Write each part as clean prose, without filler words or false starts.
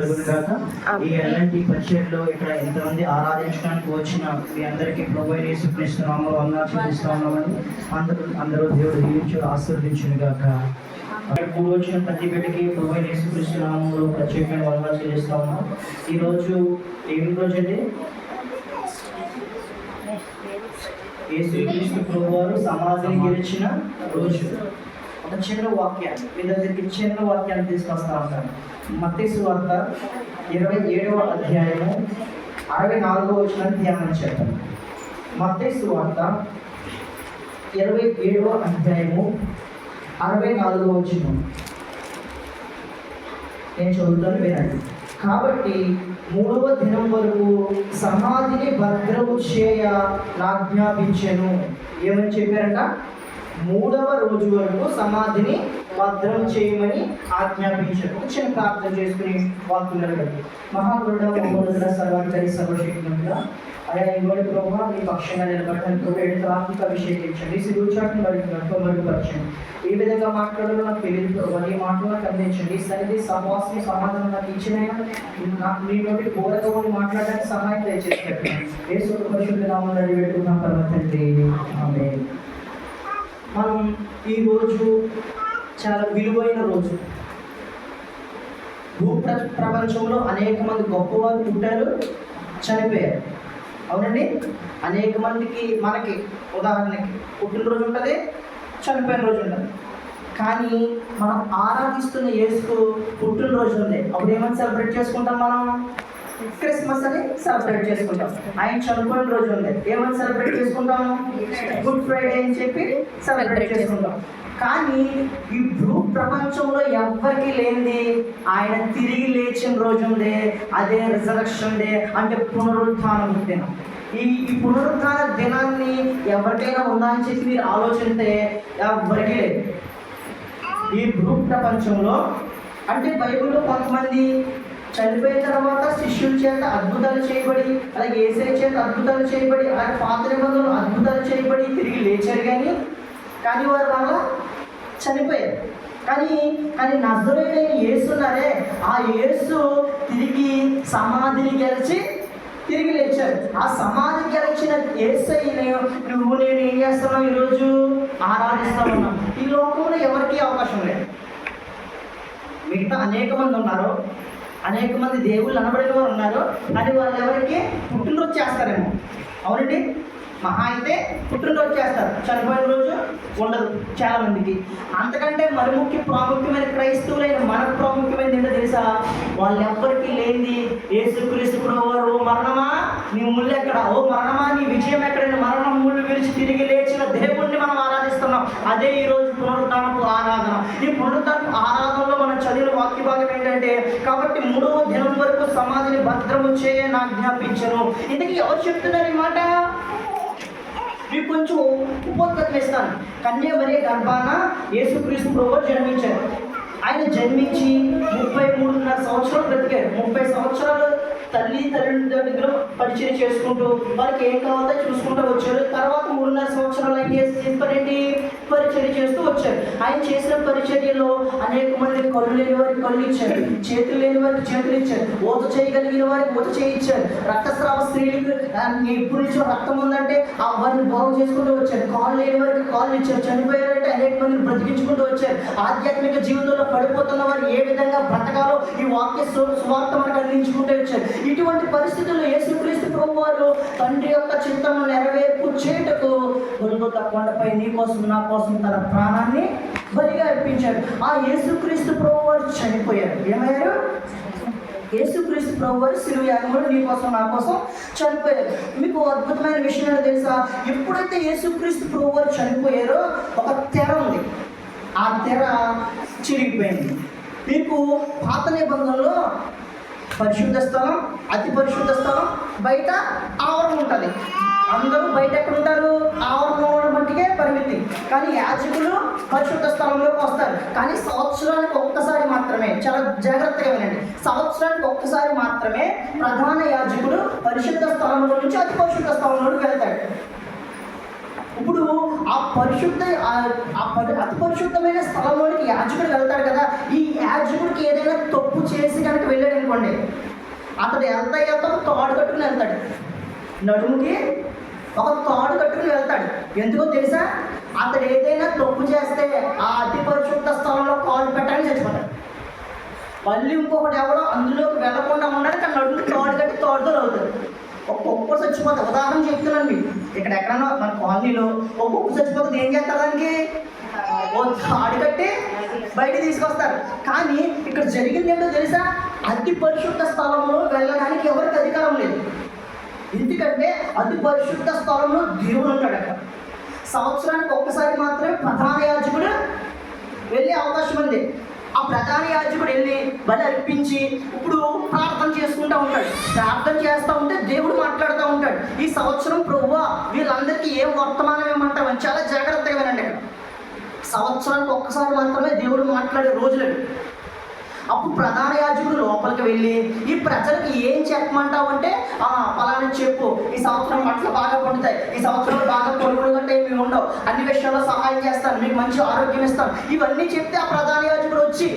కలుగును కాక. ఈ ఎలాంటి పరిచయంలో ఇక్కడ ఎంతమంది ఆరాధించడానికి వచ్చిన మీ అందరికీ ప్రభువైన యేసుక్రీస్తు నామములో వందనాలు చెల్లిస్తా ఉన్నామని అందరూ దేవుడు దీవించి ఆశీర్వదించును గాక. కూడి వచ్చిన ప్రతి బిడ్డకి ప్రభువైన యేసుక్రీస్తు నామములో ప్రత్యేకమైన వందనాలు చెల్లిస్తా ఉన్నాం. ఈరోజు ఏం రోజు అండి? యేసుక్రీస్తు ప్రభువారు సమాధిని గెలిచిన రోజు. ఒక చిన్న వాక్యాన్ని మీ దగ్గరికి చిన్న వాక్యాన్ని తీసుకొస్తా ఉంటాను. మత్తయి సువార్త 27వ అధ్యాయము 64వ వచనాన్ని ధ్యానం చేద్దాం. మత్తయి సువార్త 27వ అధ్యాయము 64వ వచనం నేను చదువుతాను, వినండి. కాబట్టి 3వ దినం వరకు సమాధిని భద్రము చేయ నాజ్ఞాపించెను. ఏమని చెప్పారంట? 3వ రోజు వరకు సమాధిని భద్రం చేయమని ఆజ్ఞాపించారు. చిన్న ప్రార్థన చేసుకుని వాక్యం. మహాగురుడ మహోదర సర్వాంతరి సర్వశక్తిగా అయా ఇవ్వడి ప్రభావ మీ పక్షంగా నిలబడటానికి ప్రభు ఆత్మిక అభిషేకించండి. సిరుచాట్ని మరుగుపరచండి. ఏ విధంగా మాట్లాడాలో నాకు తెలియదు ప్రభావ. నీ మాటలు నాకు అందించండి. సన్నిధి సమాసం సమాధానం నాకు ఇచ్చిన మీ నోటి కోరకని మాట్లాడడానికి సహాయం దయచేసి పెట్టండి. ఏ సుఖపరిశుద్ధ నామమున అడిగిపెట్టుకున్నాం పరమ తండ్రి, ఆమేన్. మనం ఈరోజు చాలా విలువైన రోజు. ప్రపంచంలో అనేక మంది గొప్పవారు పుట్టారు, చనిపోయారు. అవునండి, అనేక మందికి మనకి ఉదాహరణకి పుట్టినరోజు ఉంటుంది, చనిపోయిన రోజు ఉంటుంది. కానీ మనం ఆరాధిస్తున్న యేసుకు పుట్టినరోజు ఉంది. అప్పుడు ఏమని సెలబ్రేట్ చేసుకుంటాం? మనం క్రిస్మస్ అని సెలబ్రేట్ చేసుకుంటాం. ఆయన చనిపోయిన రోజు ఉంది, ఏమని సెలబ్రేట్ చేసుకుంటాం? గుడ్ ఫ్రైడే అని చెప్పి సెలబ్రేట్ చేసుకుంటాం. కానీ ఈ భూ ప్రపంచంలో ఎవ్వరికి లేనిది ఆయన తిరిగి లేచిన రోజు ఉంది. అదే రిజరక్షన్ డే, అంటే పునరుత్థానం దినం. ఈ పునరుత్థాన దినాన్ని ఎవరికైనా ఉందా అని చెప్పి మీరు ఆలోచిస్తే ఎవరికి లేదు ఈ భూ ప్రపంచంలో. అంటే బైబిల్లో కొంతమంది చనిపోయిన తర్వాత శిష్యుల చేత అద్భుతాలు చేయబడి, అలాగే యేసయ్య చేత అద్భుతాలు చేయబడి, అలాగే పాత నిబంధనలు అద్భుతాలు చేయబడి తిరిగి లేచారు. కానీ వారు బాగా చనిపోయారు. కానీ నజరేయుడైన యేసు ఉన్నారే, ఆ యేసు తిరిగి సమాధిని గెలిచి తిరిగి లేచారు. ఆ సమాధి గెలిచిన యేసయ్యని నువ్వు నేను ఏం చేస్తున్నావు? ఈరోజు ఆరాధిస్తా ఉన్నాం. ఈ లోకంలో ఎవరికీ అవకాశం లేదు. మిగతా అనేక మంది ఉన్నారు, అనేక మంది దేవుళ్ళు అనబడిన వారు ఉన్నారు. కానీ వాళ్ళు ఎవరికి పుట్టినరోజు చేస్తారేమో. అవునండి, మహా అయితే పుట్టినరోజు చేస్తారు, చనిపోయిన రోజు ఉండదు చాలా మందికి. అంతకంటే మరి ప్రాముఖ్యమైన క్రైస్తవులైన మనకు ప్రాముఖ్యమైనది ఏంటో తెలుసా? వాళ్ళు ఎవ్వరికి లేనిది యేసుక్రీస్తు ప్రభువారు, ఓ మరణమా నీ ముళ్ళు ఎక్కడ, ఓ మరణమా నీ విజయం ఎక్కడైనా మరణం ముళ్ళు విరిచి తిరిగి లేచిన దేవుణ్ణి మనం ఆరాధిస్తున్నాం. అదే ఈరోజు పునరుత్థానపు ఆరాధన. ఈ పునరుత్థానపు ఆరాధనలో మనం చదివిన వాక్య భాగం ఏంటంటే, కాబట్టి 3వ దినం వరకు సమాధిని భద్రము చేయ నాజ్ఞాపించను. ఇంతకీ ఎవరు చెప్తున్నారు ఈ మాట? మీకు కొంచెం ఉపోద్ఘాతం ఇస్తాను. కన్య మరియ గర్భాన యేసుక్రీస్తు ప్రభువు జన్మించారు. ఆయన జన్మించి 33.5 సంవత్సరాలు బ్రతికారు. 30 సంవత్సరాలు తల్లిదండ్రుల దగ్గర పరిచయం చేసుకుంటూ వారికి ఏం కావాలో చూసుకుంటూ వచ్చారు. తర్వాత 3.5 సంవత్సరాలు ఆయన చేసి పరిచర్య చేస్తూ వచ్చారు. ఆయన చేసిన పరిచర్యలో అనేక మంది కళ్ళు లేని వారికి కళ్ళు ఇచ్చారు, చేతులు లేని వారికి చేతులు ఇచ్చారు, ఊత చేయగలిగిన వారికి ఊత చేయించారు. రక్తస్రావ స్త్రీలకు ఎప్పుడు నుంచో రక్తం ఉందంటే వారిని బాగు చేసుకుంటూ వచ్చారు. కాళ్ళు లేని వారికి కాళ్ళు ఇచ్చారు. చనిపోయారంటే అనేక మందిని బ్రతికించుకుంటూ వచ్చారు. ఆధ్యాత్మిక జీవితంలో పడిపోతున్న వారు ఏ విధంగా బ్రతకాలో ఈ వాక్య సువార్త మనకు అందించుకుంటూ వచ్చారు. ఇటువంటి పరిస్థితుల్లో యేసుక్రీస్తు ప్రభువారు తండ్రి యొక్క చిత్తము నెరవేర్పు చేయుటకు గొల్గొతా కొండపై నీ కోసం నా కోసం తన ప్రాణాన్ని బలిగా అర్పించాడు. ఆ యేసుక్రీస్తు ప్రభువారు చనిపోయారు. ఏమయ్యారు? యేసుక్రీస్తు ప్రభువారు శిలువ యాగంలో నీ కోసం నా కోసం చనిపోయారు. మీకు అద్భుతమైన విషయం ఏంటో తెలుసా? ఎప్పుడైతే యేసుక్రీస్తు ప్రభువారు చనిపోయారో ఒక తెర ఉంది, ఆ తెర చిరిగిపోయింది. మీకు పాత నిబంధనలో పరిశుద్ధ స్థలం, అతి పరిశుద్ధ స్థలం, బయట ఆవరణ ఉంటుంది. అందరూ బయట ఎక్కడ ఉంటారు? ఆవరణలో మట్టికే పరిమితి. కానీ యాజకులు పరిశుద్ధ స్థలంలోకి వస్తారు. కానీ సంవత్సరానికి ఒక్కసారి మాత్రమే, చాలా జాగ్రత్తగా వినండి, సంవత్సరానికి ఒక్కసారి మాత్రమే ప్రధాన యాజకుడు పరిశుద్ధ స్థలంలో నుంచి అతి పరిశుద్ధ స్థలంలోకి వెళ్తాడు. ఇప్పుడు అతి పరిశుద్ధమైన స్థలంలోనికి యాజకుడు వెళ్తాడు కదా. ఈ యాజకుడికి ఏదైనా తప్పు చేసి కనుక వెళ్ళాడు అనుకోండి, అనుకోండి, అతడు వెళ్తా ఒక తాడు కట్టుకుని వెళ్తాడు, నడుముకి ఒక తాడు కట్టుకుని వెళ్తాడు. ఎందుకో తెలుసా? అతడు ఏదైనా తప్పు చేస్తే ఆ అతి పరిశుద్ధ స్థలంలో కాలు పెట్టాలని చచ్చిపోతాడు. మళ్ళీ ఇంకొకటి ఎవడో అందులోకి వెళ్లకుండా ఉండడానికి ఆ నడుముకి తాడు కట్టి తాడుతో అవుతాడు. ఒక్కొక్కరు చచ్చిపోతారు. ఉదాహరణ చెప్తున్నాను మీకు, ఇక్కడ ఎక్కడన్నా మన కాలనీలో ఒక్కొక్కరు చచ్చిపోతుంది. ఏం చేస్తారు? దానికి ఓ తాడు కట్టి బయట తీసుకొస్తారు. కానీ ఇక్కడ జరిగింది ఏంటో తెలుసా? అతి పరిశుద్ధ స్థలంలో వెళ్ళడానికి ఎవరికి అధికారం లేదు. ఎందుకంటే అతి పరిశుద్ధ స్థలంలో దేవుడు ఉంటాడు. అక్కడ సంవత్సరానికి ఒక్కసారి మాత్రమే ప్రధాన యాజకుడు వెళ్ళే అవకాశం ఉంది. ఆ ప్రధాన యాజకుడు వెళ్ళి బలి అర్పించి ఇప్పుడు ప్రార్థన చేసుకుంటూ ఉంటాడు. ప్రార్థన చేస్తూ ఉంటే దేవుడు మాట్లాడుతూ ఉంటాడు. ఈ సంవత్సరం ప్రభువా వీళ్ళందరికీ ఏం వర్తమానం ఏమంటామని చాలా జాగ్రత్తగా వినండి. ఇక్కడ సంవత్సరానికి ఒక్కసారి మాత్రమే దేవుడు మాట్లాడే రోజులు. అప్పుడు ప్రధాన యాజకుడు లోపలికి వెళ్ళి ఈ ప్రజలకు ఏం చెప్పమంటావు అంటే, పలానా చెప్పు, ఈ సంవత్సరం పంటలు బాగా పండుతాయి, ఈ సంవత్సరం బాగా పొరుగులు గంటే ఏమి ఉండవు, అన్ని విషయాల్లో సహాయం చేస్తాను, మీకు మంచి ఆరోగ్యం ఇస్తాను, ఇవన్నీ చెప్తే ఆ ప్రధాన యాజకుడు వచ్చి,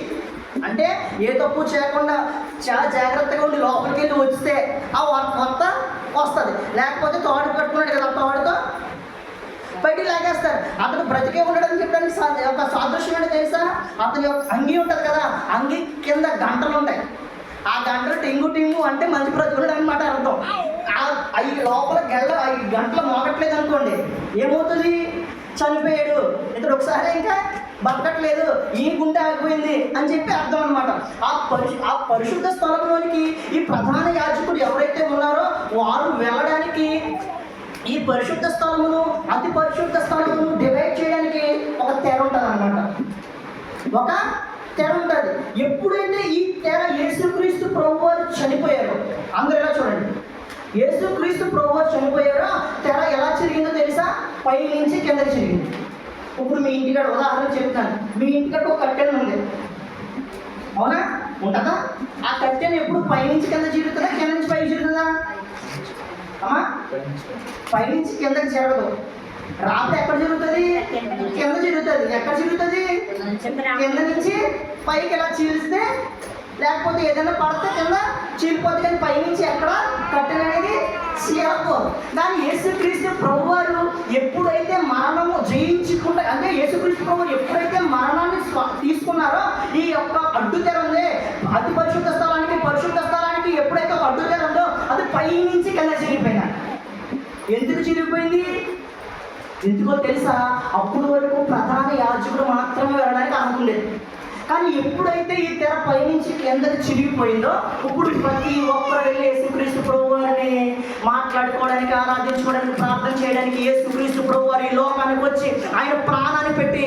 అంటే ఏ తప్పు చేయకుండా చాలా జాగ్రత్తగా ఉండి లోపలికి వెళ్ళి వస్తే ఆ వార్త వస్తుంది. లేకపోతే తాడు కట్టుకున్నాడు కదా, తాడుతో బయటికి లాగేస్తారు. అతను బ్రతికే ఉండడం చెప్పడానికి ఒక సాదృశ్యం ఏంటో తెలుసా? అతని యొక్క అంగి ఉంటుంది కదా, అంగి కింద గంటలు ఉంటాయి. ఆ గంటలు టింగు అంటే మంచి బ్రతుకున్నాడు అనమాట అర్థం. అవి లోపల ఈ గంటలు మోగట్లేదు అనుకోండి, ఏమవుతుంది? చనిపోయాడు, ఇతడు ఒకసారి ఇంకా బతకట్లేదు, ఈ గుండె ఆగిపోయింది అని చెప్పి అర్థం అనమాట. ఆ పరిశుద్ధ స్థలంలోనికి ఈ ప్రధాన యాజకుడు ఎవరైతే ఉన్నారో వారు వెళ్ళడానికి, ఈ పరిశుద్ధ స్థలమును అతి పరిశుద్ధ స్థలమును డివైడ్ చేయడానికి ఒక తెర ఉంటుంది అన్నమాట. ఒక తెర ఉంటుంది. ఎప్పుడైతే ఈ తెర యేసుక్రీస్తు ప్రభువారు చనిపోయారో, అందరూ ఎలా చూడండి, యేసుక్రీస్తు ప్రభువారు చనిపోయారో తెర ఎలా చిరిగిందో తెలుసా? పై నుంచి కిందకి చిరిగింది. ఇప్పుడు మీ ఇంటికాడ ఉదాహరణ చెప్తాను. మీ ఇంటికాడ ఒక కట్టెన్ ఉంది, అవునా? ఉంటుందా? ఆ కట్టెన్ ఎప్పుడు పై నుంచి కింద చిరుగుతుందా, కింద నుంచి పైకి చిరుగుతుందా? అమ్మా, పైనుంచి కిందకి జరగదు. రాత్రి ఎక్కడ జరుగుతుంది? కింద జరుగుతుంది. ఎక్కడ జరుగుతుంది? కింద నుంచి పైకి ఎలా చీలిస్తే, లేకపోతే ఏదైనా పడితే కింద చీలిపోతుంది. కానీ పైనుంచి ఎక్కడ కట్టెలు అనేది చీలకపోదు. కానీ యేసుక్రీస్తు ప్రభువారు ఎప్పుడైతే మరణము జయించకుండా, అంటే యేసుక్రీస్తు ప్రభువారు ఎప్పుడైతే మరణాన్ని తీసుకున్నారో, ఈ యొక్క అడ్డుతెర ఉంది అతి పరిశుద్ధ స్థలానికి పరిశుద్ధ స్థలానికి ఎప్పుడైతే ఒక అడ్డుతెర ఉందో అది పై నుంచి కింద చిరిగిపోయినారు. ఎందుకు చిరిగిపోయింది? ఎందుకో తెలుసా? అప్పుడు వరకు ప్రధాన యాజకుడు మాత్రమే వెళ్ళడానికి అనుకుండేది. కానీ ఎప్పుడైతే ఈ తెర పైనుంచి కిందకి చిరిగిపోయిందో, ఇప్పుడు ప్రతి ఒక్కరు వెళ్ళి యేసుక్రీస్తు ప్రభువారిని మాట్లాడుకోవడానికి, ఆరాధించుకోవడానికి, ప్రార్థన చేయడానికి యేసుక్రీస్తు ప్రభువారు ఈ లోకానికి వచ్చి ఆయన ప్రాణాన్ని పెట్టి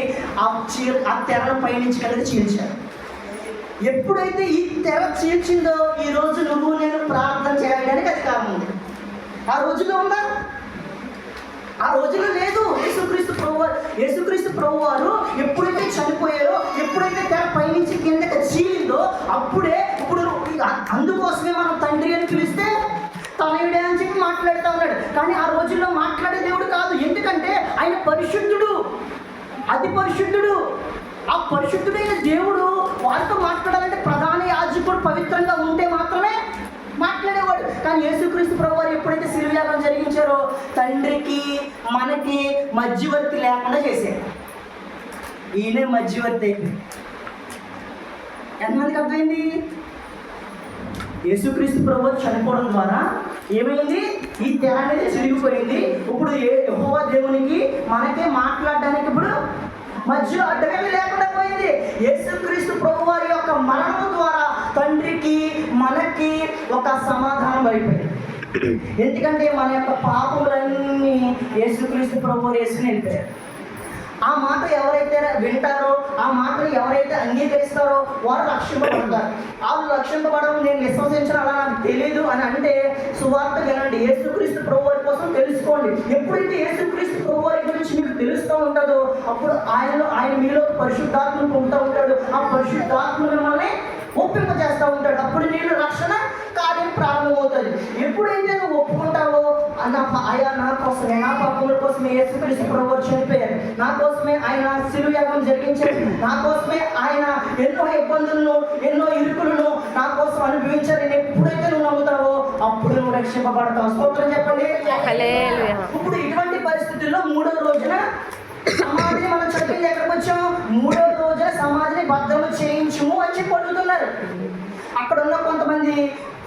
ఆ తెరను పైనుంచి కిందకి చీల్చారు. ఎప్పుడైతే ఈ తెర చీల్చిందో ఈరోజు నువ్వు నేను ప్రార్థన చేయడానికి అధికారం ఉంది. ఆ రోజుల్లో ఉందా? ఆ రోజుల్లో లేదు. యేసుక్రీస్తు ప్రభువారు ఎప్పుడైతే చనిపోయారో, ఎప్పుడైతే తెర పైనుంచి కిందకి చీలిందో అప్పుడే, ఇప్పుడు అందుకోసమే మనం తండ్రి అని పిలిస్తే తనయుడే అని చెప్పి మాట్లాడుతూ ఉన్నాడు. కానీ ఆ రోజుల్లో మాట్లాడే దేవుడు కాదు. ఎందుకంటే ఆయన పరిశుద్ధుడు, అతి పరిశుద్ధుడు. ఆ పరిశుద్ధుడైన దేవుడు వారితో మాట్లాడాలంటే ప్రధాన యాజకుడు పవిత్రంగా ఉంటే మాత్రమే మాట్లాడేవాడు. కానీ యేసుక్రీస్తు ప్రభువారు ఎప్పుడైతే శిలువయాగం జరిగించారో తండ్రికి మనకి మధ్యవర్తి లేకుండా చేశారు. ఈయనే మధ్యవర్తి అయిపోయింది. ఎంతమందికి అర్థమైంది? యేసుక్రీస్తు ప్రభువారు చనిపోవడం ద్వారా ఏమైంది? ఈ తెర అనేది చిరిగిపోయింది. ఇప్పుడు యెహోవా దేవునికి మనకే మాట్లాడడానికి ఇప్పుడు మధ్యలో అడ్డమేమి లేకుండా పోయింది. యేసుక్రీస్తు ప్రభువారి యొక్క మరణం ద్వారా తండ్రికి మనకి ఒక సమాధానం అయిపోయింది. ఎందుకంటే మన యొక్క పాపములన్నీ యేసుక్రీస్తు ప్రభువారు వేసుకుని వెళ్ళిపోయారు. ఆ మాట ఎవరైతే వింటారో, ఆ మాటను ఎవరైతే అంగీకరిస్తారో వారు రక్షింపబడతారు. వాళ్ళు రక్షింపబడడం నేను విశ్వసించడం అలా నాకు తెలియదు అని అంటే సువార్త వినండి. యేసుక్రీస్తు ప్రభువారి కోసం తెలుసుకోండి. ఎప్పుడైతే యేసుక్రీస్తు ప్రభువారి గురించి మీకు తెలుస్తూ ఉంటుందో అప్పుడు ఆయన మీలో పరిశుద్ధాత్మను పొందుతూ ఉంటాడు. ఆ పరిశుద్ధాత్మ మిమ్మల్ని ఒప్పింపజేస్తూ ఉంటాడు. అప్పుడు నేను రక్షణ కార్యం ప్రారంభమవుతుంది. ఎప్పుడైతే నువ్వు ఒప్పుకుంటావో అయ్యా నా కోసమే, నా పాపముల కోసమే యేసుక్రీస్తు ప్రభువారు చనిపోయారు, నా కోసమే ఆయన శిలువయాగం జరిగించారు, నా కోసమే ఆయన ఎన్నో ఇబ్బందులను ఎన్నో ఇరుకులను నా కోసం అనుభవించారు, అప్పుడు నువ్వు రక్షింపబడతావు. స్తోత్రం చెప్పండి. హల్లెలూయా. ఇప్పుడు ఇటువంటి పరిస్థితుల్లో 3వ రోజున సమాధిని మనం చెప్పింది ఎక్కడికి వచ్చాం? 3వ రోజున సమాధిని భద్రము చేయించుము అని చెప్పి అడుగుతున్నారు. అక్కడ ఉన్న కొంతమంది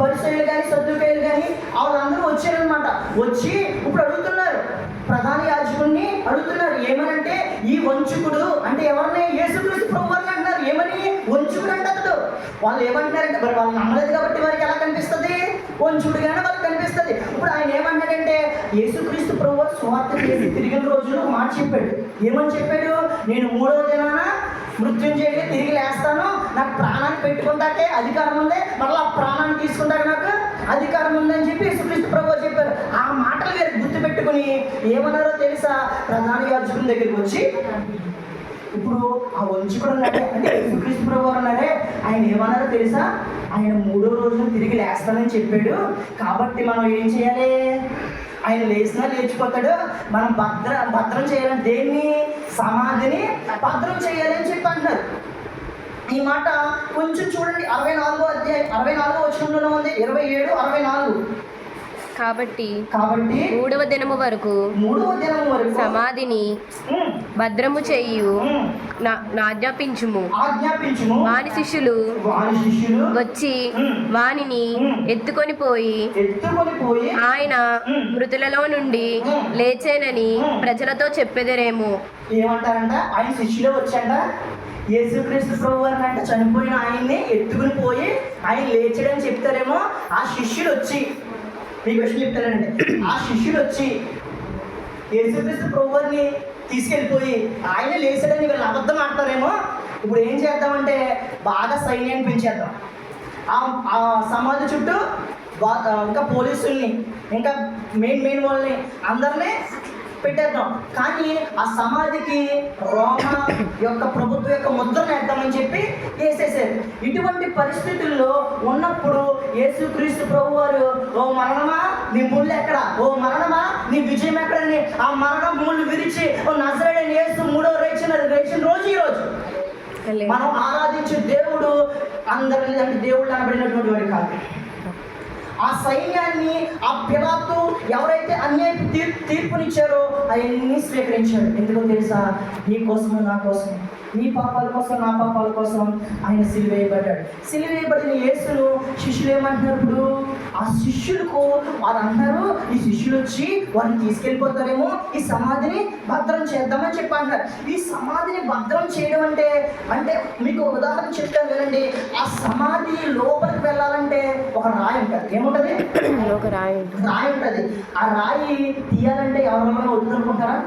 పరిసయ్యులు కానీ సద్దుకాయలు కానీ వాళ్ళందరూ వచ్చారనమాట. వచ్చి ఇప్పుడు అడుగుతున్నారు, ప్రధాన యాజకుడిని అడుగుతున్నారు. ఏమనంటే ఈ వంచుకుడు అంటే ఎవరిని? యేసుక్రీస్తు ప్రభువుని అంటున్నారు. ఏమని? వంచుకుడు అంటే అతడు. వాళ్ళు ఏమంటున్నారంటే మరి వాళ్ళు నమ్మలేదు కాబట్టి వారికి ఎలా కనిపిస్తుంది? వంచుడుగానే వాళ్ళకి కనిపిస్తుంది. ఇప్పుడు ఆయన ఏమన్నాడంటే యేసుక్రీస్తు ప్రభువు స్వార్థ చేసి తిరిగిన రోజులు మాట చెప్పాడు. ఏమని చెప్పాడు? నేను 3వ దినాన మృత్యుంజయుడిగా తిరిగి లేస్తాను, నాకు ప్రాణాన్ని పెట్టుకుంటాకే అధికారం ఉంది, మళ్ళీ ఆ ప్రాణాన్ని తీసుకుంటాక నాకు అధికారం ఉందని చెప్పి యేసుక్రీస్తు ప్రభువు చెప్పారు. ఆ మాటలు వీరికి గుర్తు పెట్టుకుని ఏమన్నారో తెలుసా? ప్రధాన యాజకుని దగ్గరికి వచ్చి ఇప్పుడు ఆ వంచుకుడు ఉన్నాడే అంటే యేసుక్రీస్తు ప్రభువు అన్నారే, ఆయన ఏమన్నారో తెలుసా? ఆయన 3వ రోజున తిరిగి లేస్తానని చెప్పాడు, కాబట్టి మనం ఏం చేయాలి? ఆయన లేచినా లేచిపోతాడు, మనం భద్రం చేయాలని దేన్ని? సమాధిని భద్రం చేయాలని చెప్పి అంటున్నారు. ఈ మాట కొంచెం చూడండి, 64వ అధ్యాయం 64వ వచనంలోనే ఉంది, 27, 64. కాబట్టి 3వ దినము వరకు సమాధిని భద్రము చేయు ఆజ్ఞాపించుము. వాని శిష్యులు వచ్చి వానిని ఎత్తుకొని పోయి ఆయన మృతులలో నుండి లేచేనని ప్రజలతో చెప్పెదరేమో. ఏమంటారంట? ఆయన శిష్యులు వచ్చాక యేసుక్రీస్తు ప్రభువు అంటే చనిపోయిన ఆయన్ని ఎత్తుకుని పోయి ఆయన లేచాడని చెప్తారేమో. ఆ శిష్యులు వచ్చి మీకు విషయం చెప్తానండి, ఆ శిష్యులు వచ్చి యేసుక్రీస్తు ప్రభువుని తీసుకెళ్ళిపోయి ఆయన లేచాడని వీళ్ళు అబద్ధం ఆడతారేమో. ఇప్పుడు ఏం చేద్దామంటే బాగా సైన్యాన్ని పెంచేద్దాం, ఆ సమాధి చుట్టూ ఇంకా పోలీసుల్ని ఇంకా మెయిన్ వాళ్ళని అందరినీ పెట్టేద్దాం. కానీ ఆ సమాధికి రోమ యొక్క ప్రభుత్వం యొక్క ముద్రను వేద్దామని చెప్పి వేసేసారు. ఇటువంటి పరిస్థితుల్లో ఉన్నప్పుడు యేసుక్రీస్తు ప్రభు వారు, ఓ మరణమా నీ ముళ్ళు ఎక్కడ? ఓ మరణమా నీ విజయం ఎక్కడని ఆ మరణం ముళ్ళు విరిచి ఓ నజరేయుడైన యేసు 3వ రేచిన రోజు ఈ రోజు. మనం ఆరాధించే దేవుడు అందరినీ అంటే దేవుళ్ళు అనబడినటువంటి వాడు కాదు. ఆ సైన్యాన్ని ఆ పిలాతు ఎవరైతే అన్యాయ తీర్పునిచ్చారో అవన్నీ స్వీకరించాడు. ఎందుకో తెలుసా? నీ కోసము నా కోసం, నీ పాపాల కోసం నా పాపాల కోసం ఆయన సిలువేయబడ్డాడు. సిలువేయబడిన యేసును శిష్యులు ఏమంటున్నారు? ఇప్పుడు ఆ శిష్యులకు వారు అంటారు, ఈ శిష్యులు వచ్చి వారిని తీసుకెళ్ళిపోతారేమో, ఈ సమాధిని భద్రం చేద్దామని చెప్పి అంటారు. ఈ సమాధిని భద్రం చేయడం అంటే మీకు ఉదాహరణ చెప్తాను వినండి. ఆ సమాధి లోపలికి వెళ్ళాలంటే ఒక రాయి ఉంటుంది. ఏముంటది? ఒక రాయి ఉంటుంది. ఆ రాయి తీయాలంటే ఎవరెవరైనా వద్దునుకుంటారా?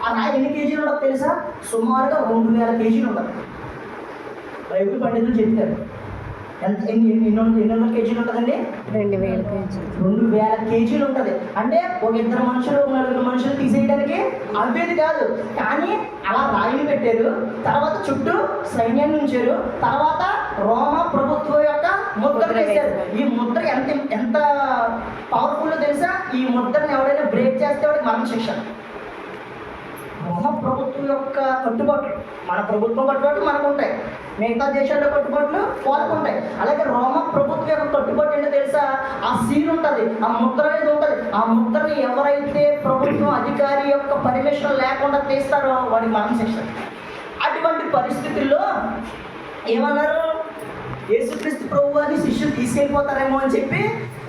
ఆ రాయి ఎన్ని కేజీలు ఉండదు తెలుసా? సుమారుగా 2000 కేజీలు ఉంటుంది. బైబిల్ పండితులు చెప్పారు. ఎన్ని వందల కేజీలు ఉంటుందండి? 2000 కేజీలు. 2000 కేజీలు ఉంటుంది. అంటే ఒక 2 మనుషులు 4 మనుషులు తీసేయడానికి అవ్వేది కాదు. కానీ అలా రాయిని పెట్టారు, తర్వాత చుట్టూ సైన్యాన్ని ఉంచారు, తర్వాత రోమ ప్రభుత్వం యొక్క ముద్ర వేశారు. ఈ ముద్ర ఎంత పవర్ఫుల్ తెలుసా? ఈ ముద్రని ఎవరైనా బ్రేక్ చేస్తే వాడికి మరణ శిక్ష. రోమ ప్రభుత్వం యొక్క కట్టుబాట్లు, మన ప్రభుత్వం కట్టుబాట్లు మనకు ఉంటాయి, మిగతా దేశాల్లో కట్టుబాట్లు వాళ్ళకు ఉంటాయి. అలాగే రోమ ప్రభుత్వం యొక్క కట్టుబాటు ఏంటో తెలుసా? ఆ సీల్ ఉంటుంది, ఆ ముద్ర అనేది ఉంటుంది. ఆ ముద్రని ఎవరైతే ప్రభుత్వం అధికారి యొక్క పర్మిషన్ లేకుండా తీస్తారో వాడికి మరణ శిక్ష. అటువంటి పరిస్థితుల్లో ఏమన్నారు? యేసుక్రీస్తు ప్రభు వారిని శిష్యులు తీసుకెళ్ళిపోతారేమో అని చెప్పి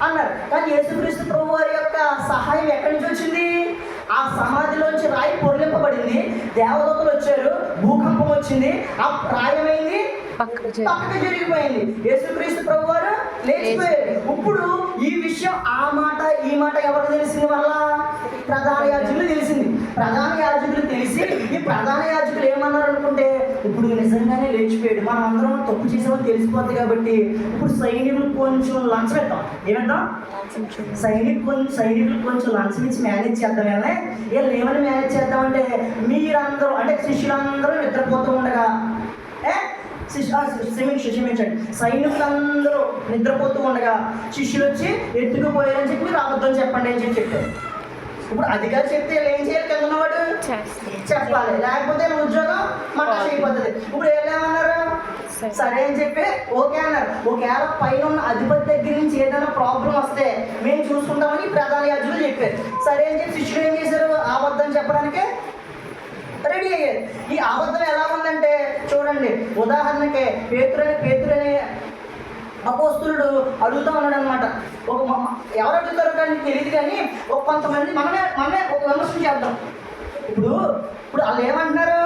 అన్నారు. కానీ యేసుక్రీస్తు ప్రభు వారి యొక్క సహాయం ఎక్కడి నుంచి వచ్చింది? ఆ సమాధిలోంచి రాయి పొరలింపబడింది, దేవదూతలు వచ్చారు, భూకంపం వచ్చింది, ఆ రాయమైంది పక్కకు జరిగిపోయింది, యేసుక్రీస్తు ప్రభు వారు లేచిపోయారు. ఇప్పుడు ఈ విషయం ఆ మాట ఈ మాట ఎవరికి తెలిసింది? వల్ల ప్రధాన యాజకులు తెలిసింది. ప్రధాన యాజకులు తెలిసి ఈ ప్రధాన యాజకులు ఏమన్నారు అనుకుంటే, ఇప్పుడు నిజంగానే లేచిపోయాడు, మనం అందరం తప్పు చేసామని తెలిసిపోద్ది కాబట్టి ఇప్పుడు సైనికులు కొంచెం లంచం ఇద్దాం. ఏమిద్దాం? సైనికులు కొంచెం లంచం ఇచ్చి మేనేజ్ చేద్దాం. వీళ్ళు ఏమని మేనేజ్ చేద్దామంటే, మీరందరూ అంటే శిష్యులందరూ నిద్రపోతూ ఉండగా క్షమించండి, సైనికులందరూ నిద్రపోతూ ఉండగా శిష్యులు వచ్చి ఎత్తుకుపోయారని చెప్పి మీరు అబద్ధం చెప్పండి అని చెప్పారు. ఇప్పుడు అధికారి చెప్తే ఏం చేయాలి? కింద ఉన్నవాడు చెప్పాలి, లేకపోతే ఉద్యోగం మటాష్ అయిపోతుంది. ఇప్పుడు ఏమన్నారు? సరే అని చెప్పి ఓకే అన్నారు. ఒకవేళ పైన ఉన్న అధిపతి దగ్గర నుంచి ఏదైనా ప్రాబ్లం వస్తే మేము చూసుకుంటామని ప్రధాన యాజకులు చెప్పారు. సరే అని చెప్పి శిష్యులు ఏం చేశారు? అబద్ధం చెప్పడానికే రెడీ అయ్యారు. ఈ అబద్ధం ఎలా ఉందంటే చూడండి, ఉదాహరణకి పేతురనే అపోస్తులుడు అడుగుతూ ఉన్నాడు అనమాట. ఎవరు అడుగుతారో కానీ తెలియదు, కానీ కొంతమంది మనమే ఒక విమర్శన చేద్దాం. ఇప్పుడు వాళ్ళు ఏమంటున్నారు?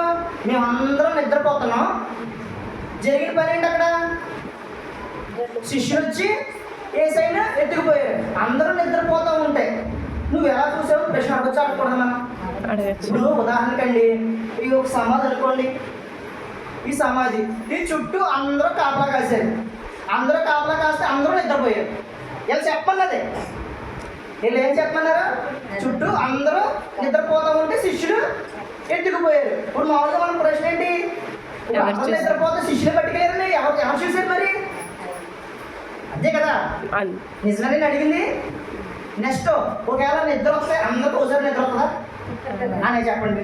మేమందరం నిద్రపోతున్నాం. జరిగిన పని ఏంటి? అక్కడ శిష్యులు వచ్చి ఏసైనా ఎత్తుకుపోయారు. అందరూ నిద్రపోతూ ఉంటాయి. నువ్వు ఎలా చూసావు? ప్రశ్న అడగచ్చు, అడగకూడదు మనం. ఇప్పుడు ఉదాహరణకండి, ఈ ఒక సమాధి అనుకోండి. ఈ సమాధి ఈ చుట్టూ అందరూ కాపలా కాశారు. అందరూ కాపలా కాస్తే అందరూ నిద్రపోయారు. ఇలా చెప్పన్నది వీళ్ళు ఏం చెప్పమన్నారు? చుట్టూ అందరూ నిద్రపోతూ ఉంటే శిష్యులు ఎత్తుకుపోయారు. ఇప్పుడు మామూలుగా మన ప్రశ్న ఏంటి? అందరూ నిద్రపోతే శిష్యులు పట్టుకెళ్ళారండి. ఎవరు చూశారు మరి? అంతే కదా, నిజమే నేను అడిగింది. నెక్స్ట్ ఒకవేళ నిద్ర వస్తే అందరికీ ఒకసారి నిద్ర వస్తుందా అని చెప్పండి.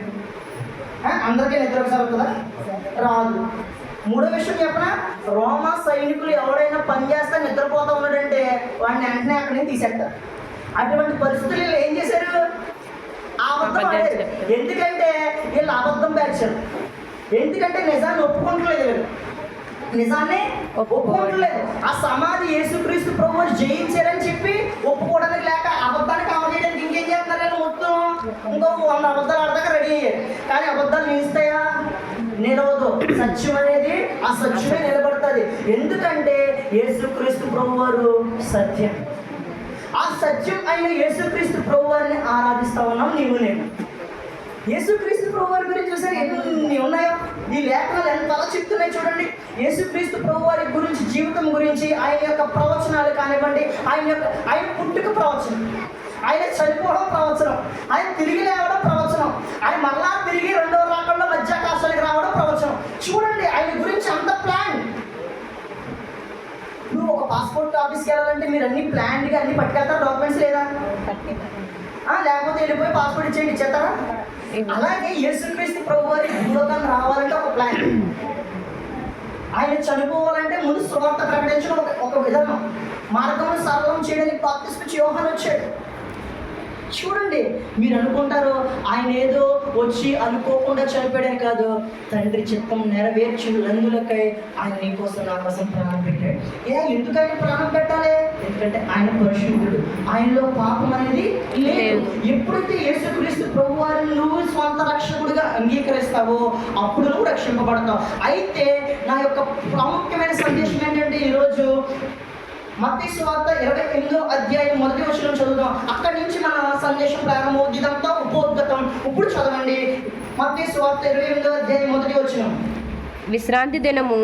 అందరికీ నిద్ర ఒకసారి వస్తుందా? రాదు. మూడో విషయం చెప్పనా, రోమా సైనికులు ఎవరైనా పని చేస్తా నిద్రపోతా ఉన్నాడంటే వాడిని వెంటనే అక్కడి నుంచి తీసేస్తారు. అటువంటి పరిస్థితులు ఏం చేశారు? అబద్ధం ఆడారు. ఎందుకంటే వీళ్ళు అబద్ధం పేర్చారు. ఎందుకంటే నిజాన్ని ఒప్పుకుంటలేదు, వీళ్ళు నిజాన్ని ఒప్పుకోవట్లేదు. ఆ సమాధి యేసుక్రీస్తు ప్రభువుని జయించారని చెప్పి ఒప్పుకోవడానికి లేక అబద్ధాన్ని కవర్ చేయడానికి ఇంకేం చేస్తున్నారు? మొత్తం ఇంకో 100 అబద్ధాలు ఆడదాకా రెడీ అయ్యారు. కానీ అబద్ధాలు నిలుస్తాయా? నిలవదు. సత్యం అనేది ఆ సత్యమే నిలబడుతుంది. ఎందుకంటే యేసుక్రీస్తు ప్రభువారు సత్యం. ఆ సత్యం అయిన యేసుక్రీస్తు ప్రభువారిని ఆరాధిస్తా ఉన్నాం నీవు నేను. యేసుక్రీస్తు ప్రభువారి గురించి చూసారు ఎన్ని ఉన్నాయో. ఈ లేఖనాలు ఎంత అలా చెప్తున్నాయి చూడండి. యేసుక్రీస్తు ప్రభువారి గురించి, జీవితం గురించి, ఆయన యొక్క ప్రవచనాలు కానివ్వండి, ఆయన పుట్టుక ప్రవచనం, ఆయన చనిపోవడం ప్రవచనం, ఆయన తిరిగి లేవడం ప్రవచనం, ఆయన మళ్ళా తిరిగి రెండవ రాకల్లో మధ్యాకాశానికి రావడం ప్రవచనం. చూడండి ఆయన గురించి అంత ప్లాన్. నువ్వు ఒక పాస్పోర్ట్ ఆఫీస్కి వెళ్ళాలంటే మీరు అన్ని ప్లాన్గా అన్ని పట్టుకెళ్తారు, డాక్యుమెంట్స్ లేదా? లేకపోతే వెళ్ళిపోయి పాస్పోర్ట్ ఇచ్చేయండి, ఇచ్చేస్తారా? అలాగే యేసుక్రీస్తు ప్రభువారి భూలోకాన్ని రావాలంటే ఒక ప్లాన్. ఆయన చనిపోవాలంటే ముందు సువార్త ప్రకటించడం ఒక విధానం. మార్గమును సరళం చేయడానికి బాప్తిస్మ యోహాను వచ్చాడు. చూడండి, మీరు అనుకుంటారు ఆయన ఏదో వచ్చి అనుకోకుండా చనిపోయాడని. కాదు, తండ్రి చిత్తం నెరవేర్చులందులకై ఆయన నీ కోసం నా కోసం ప్రాణం పెట్టాడు. ఎందుకని ప్రాణం పెట్టాలి? ఎందుకంటే ఆయన పరిశుద్ధుడు, ఆయనలో పాపం అనేది లేదు. ఎప్పుడైతే యేసుక్రీస్తు ప్రభువారిని నువ్వు స్వంత రక్షకుడిగా అంగీకరిస్తావో అప్పుడు నువ్వు రక్షింపబడతావు. అయితే నా యొక్క ప్రాముఖ్యమైన సందేశం ఏంటంటే ఈరోజు మత్తయి సువార్త 28వ అధ్యాయం 1వ వచనం చదువుదాం. అక్కడి నుంచి మన సందేశం ప్రారంభం. ఇదంతా ఉపోద్ఘాతం. ఇప్పుడు చదవండి మత్తయి సువార్త 28వ అధ్యాయం 1వ వచనం. విశ్రాంతి దినము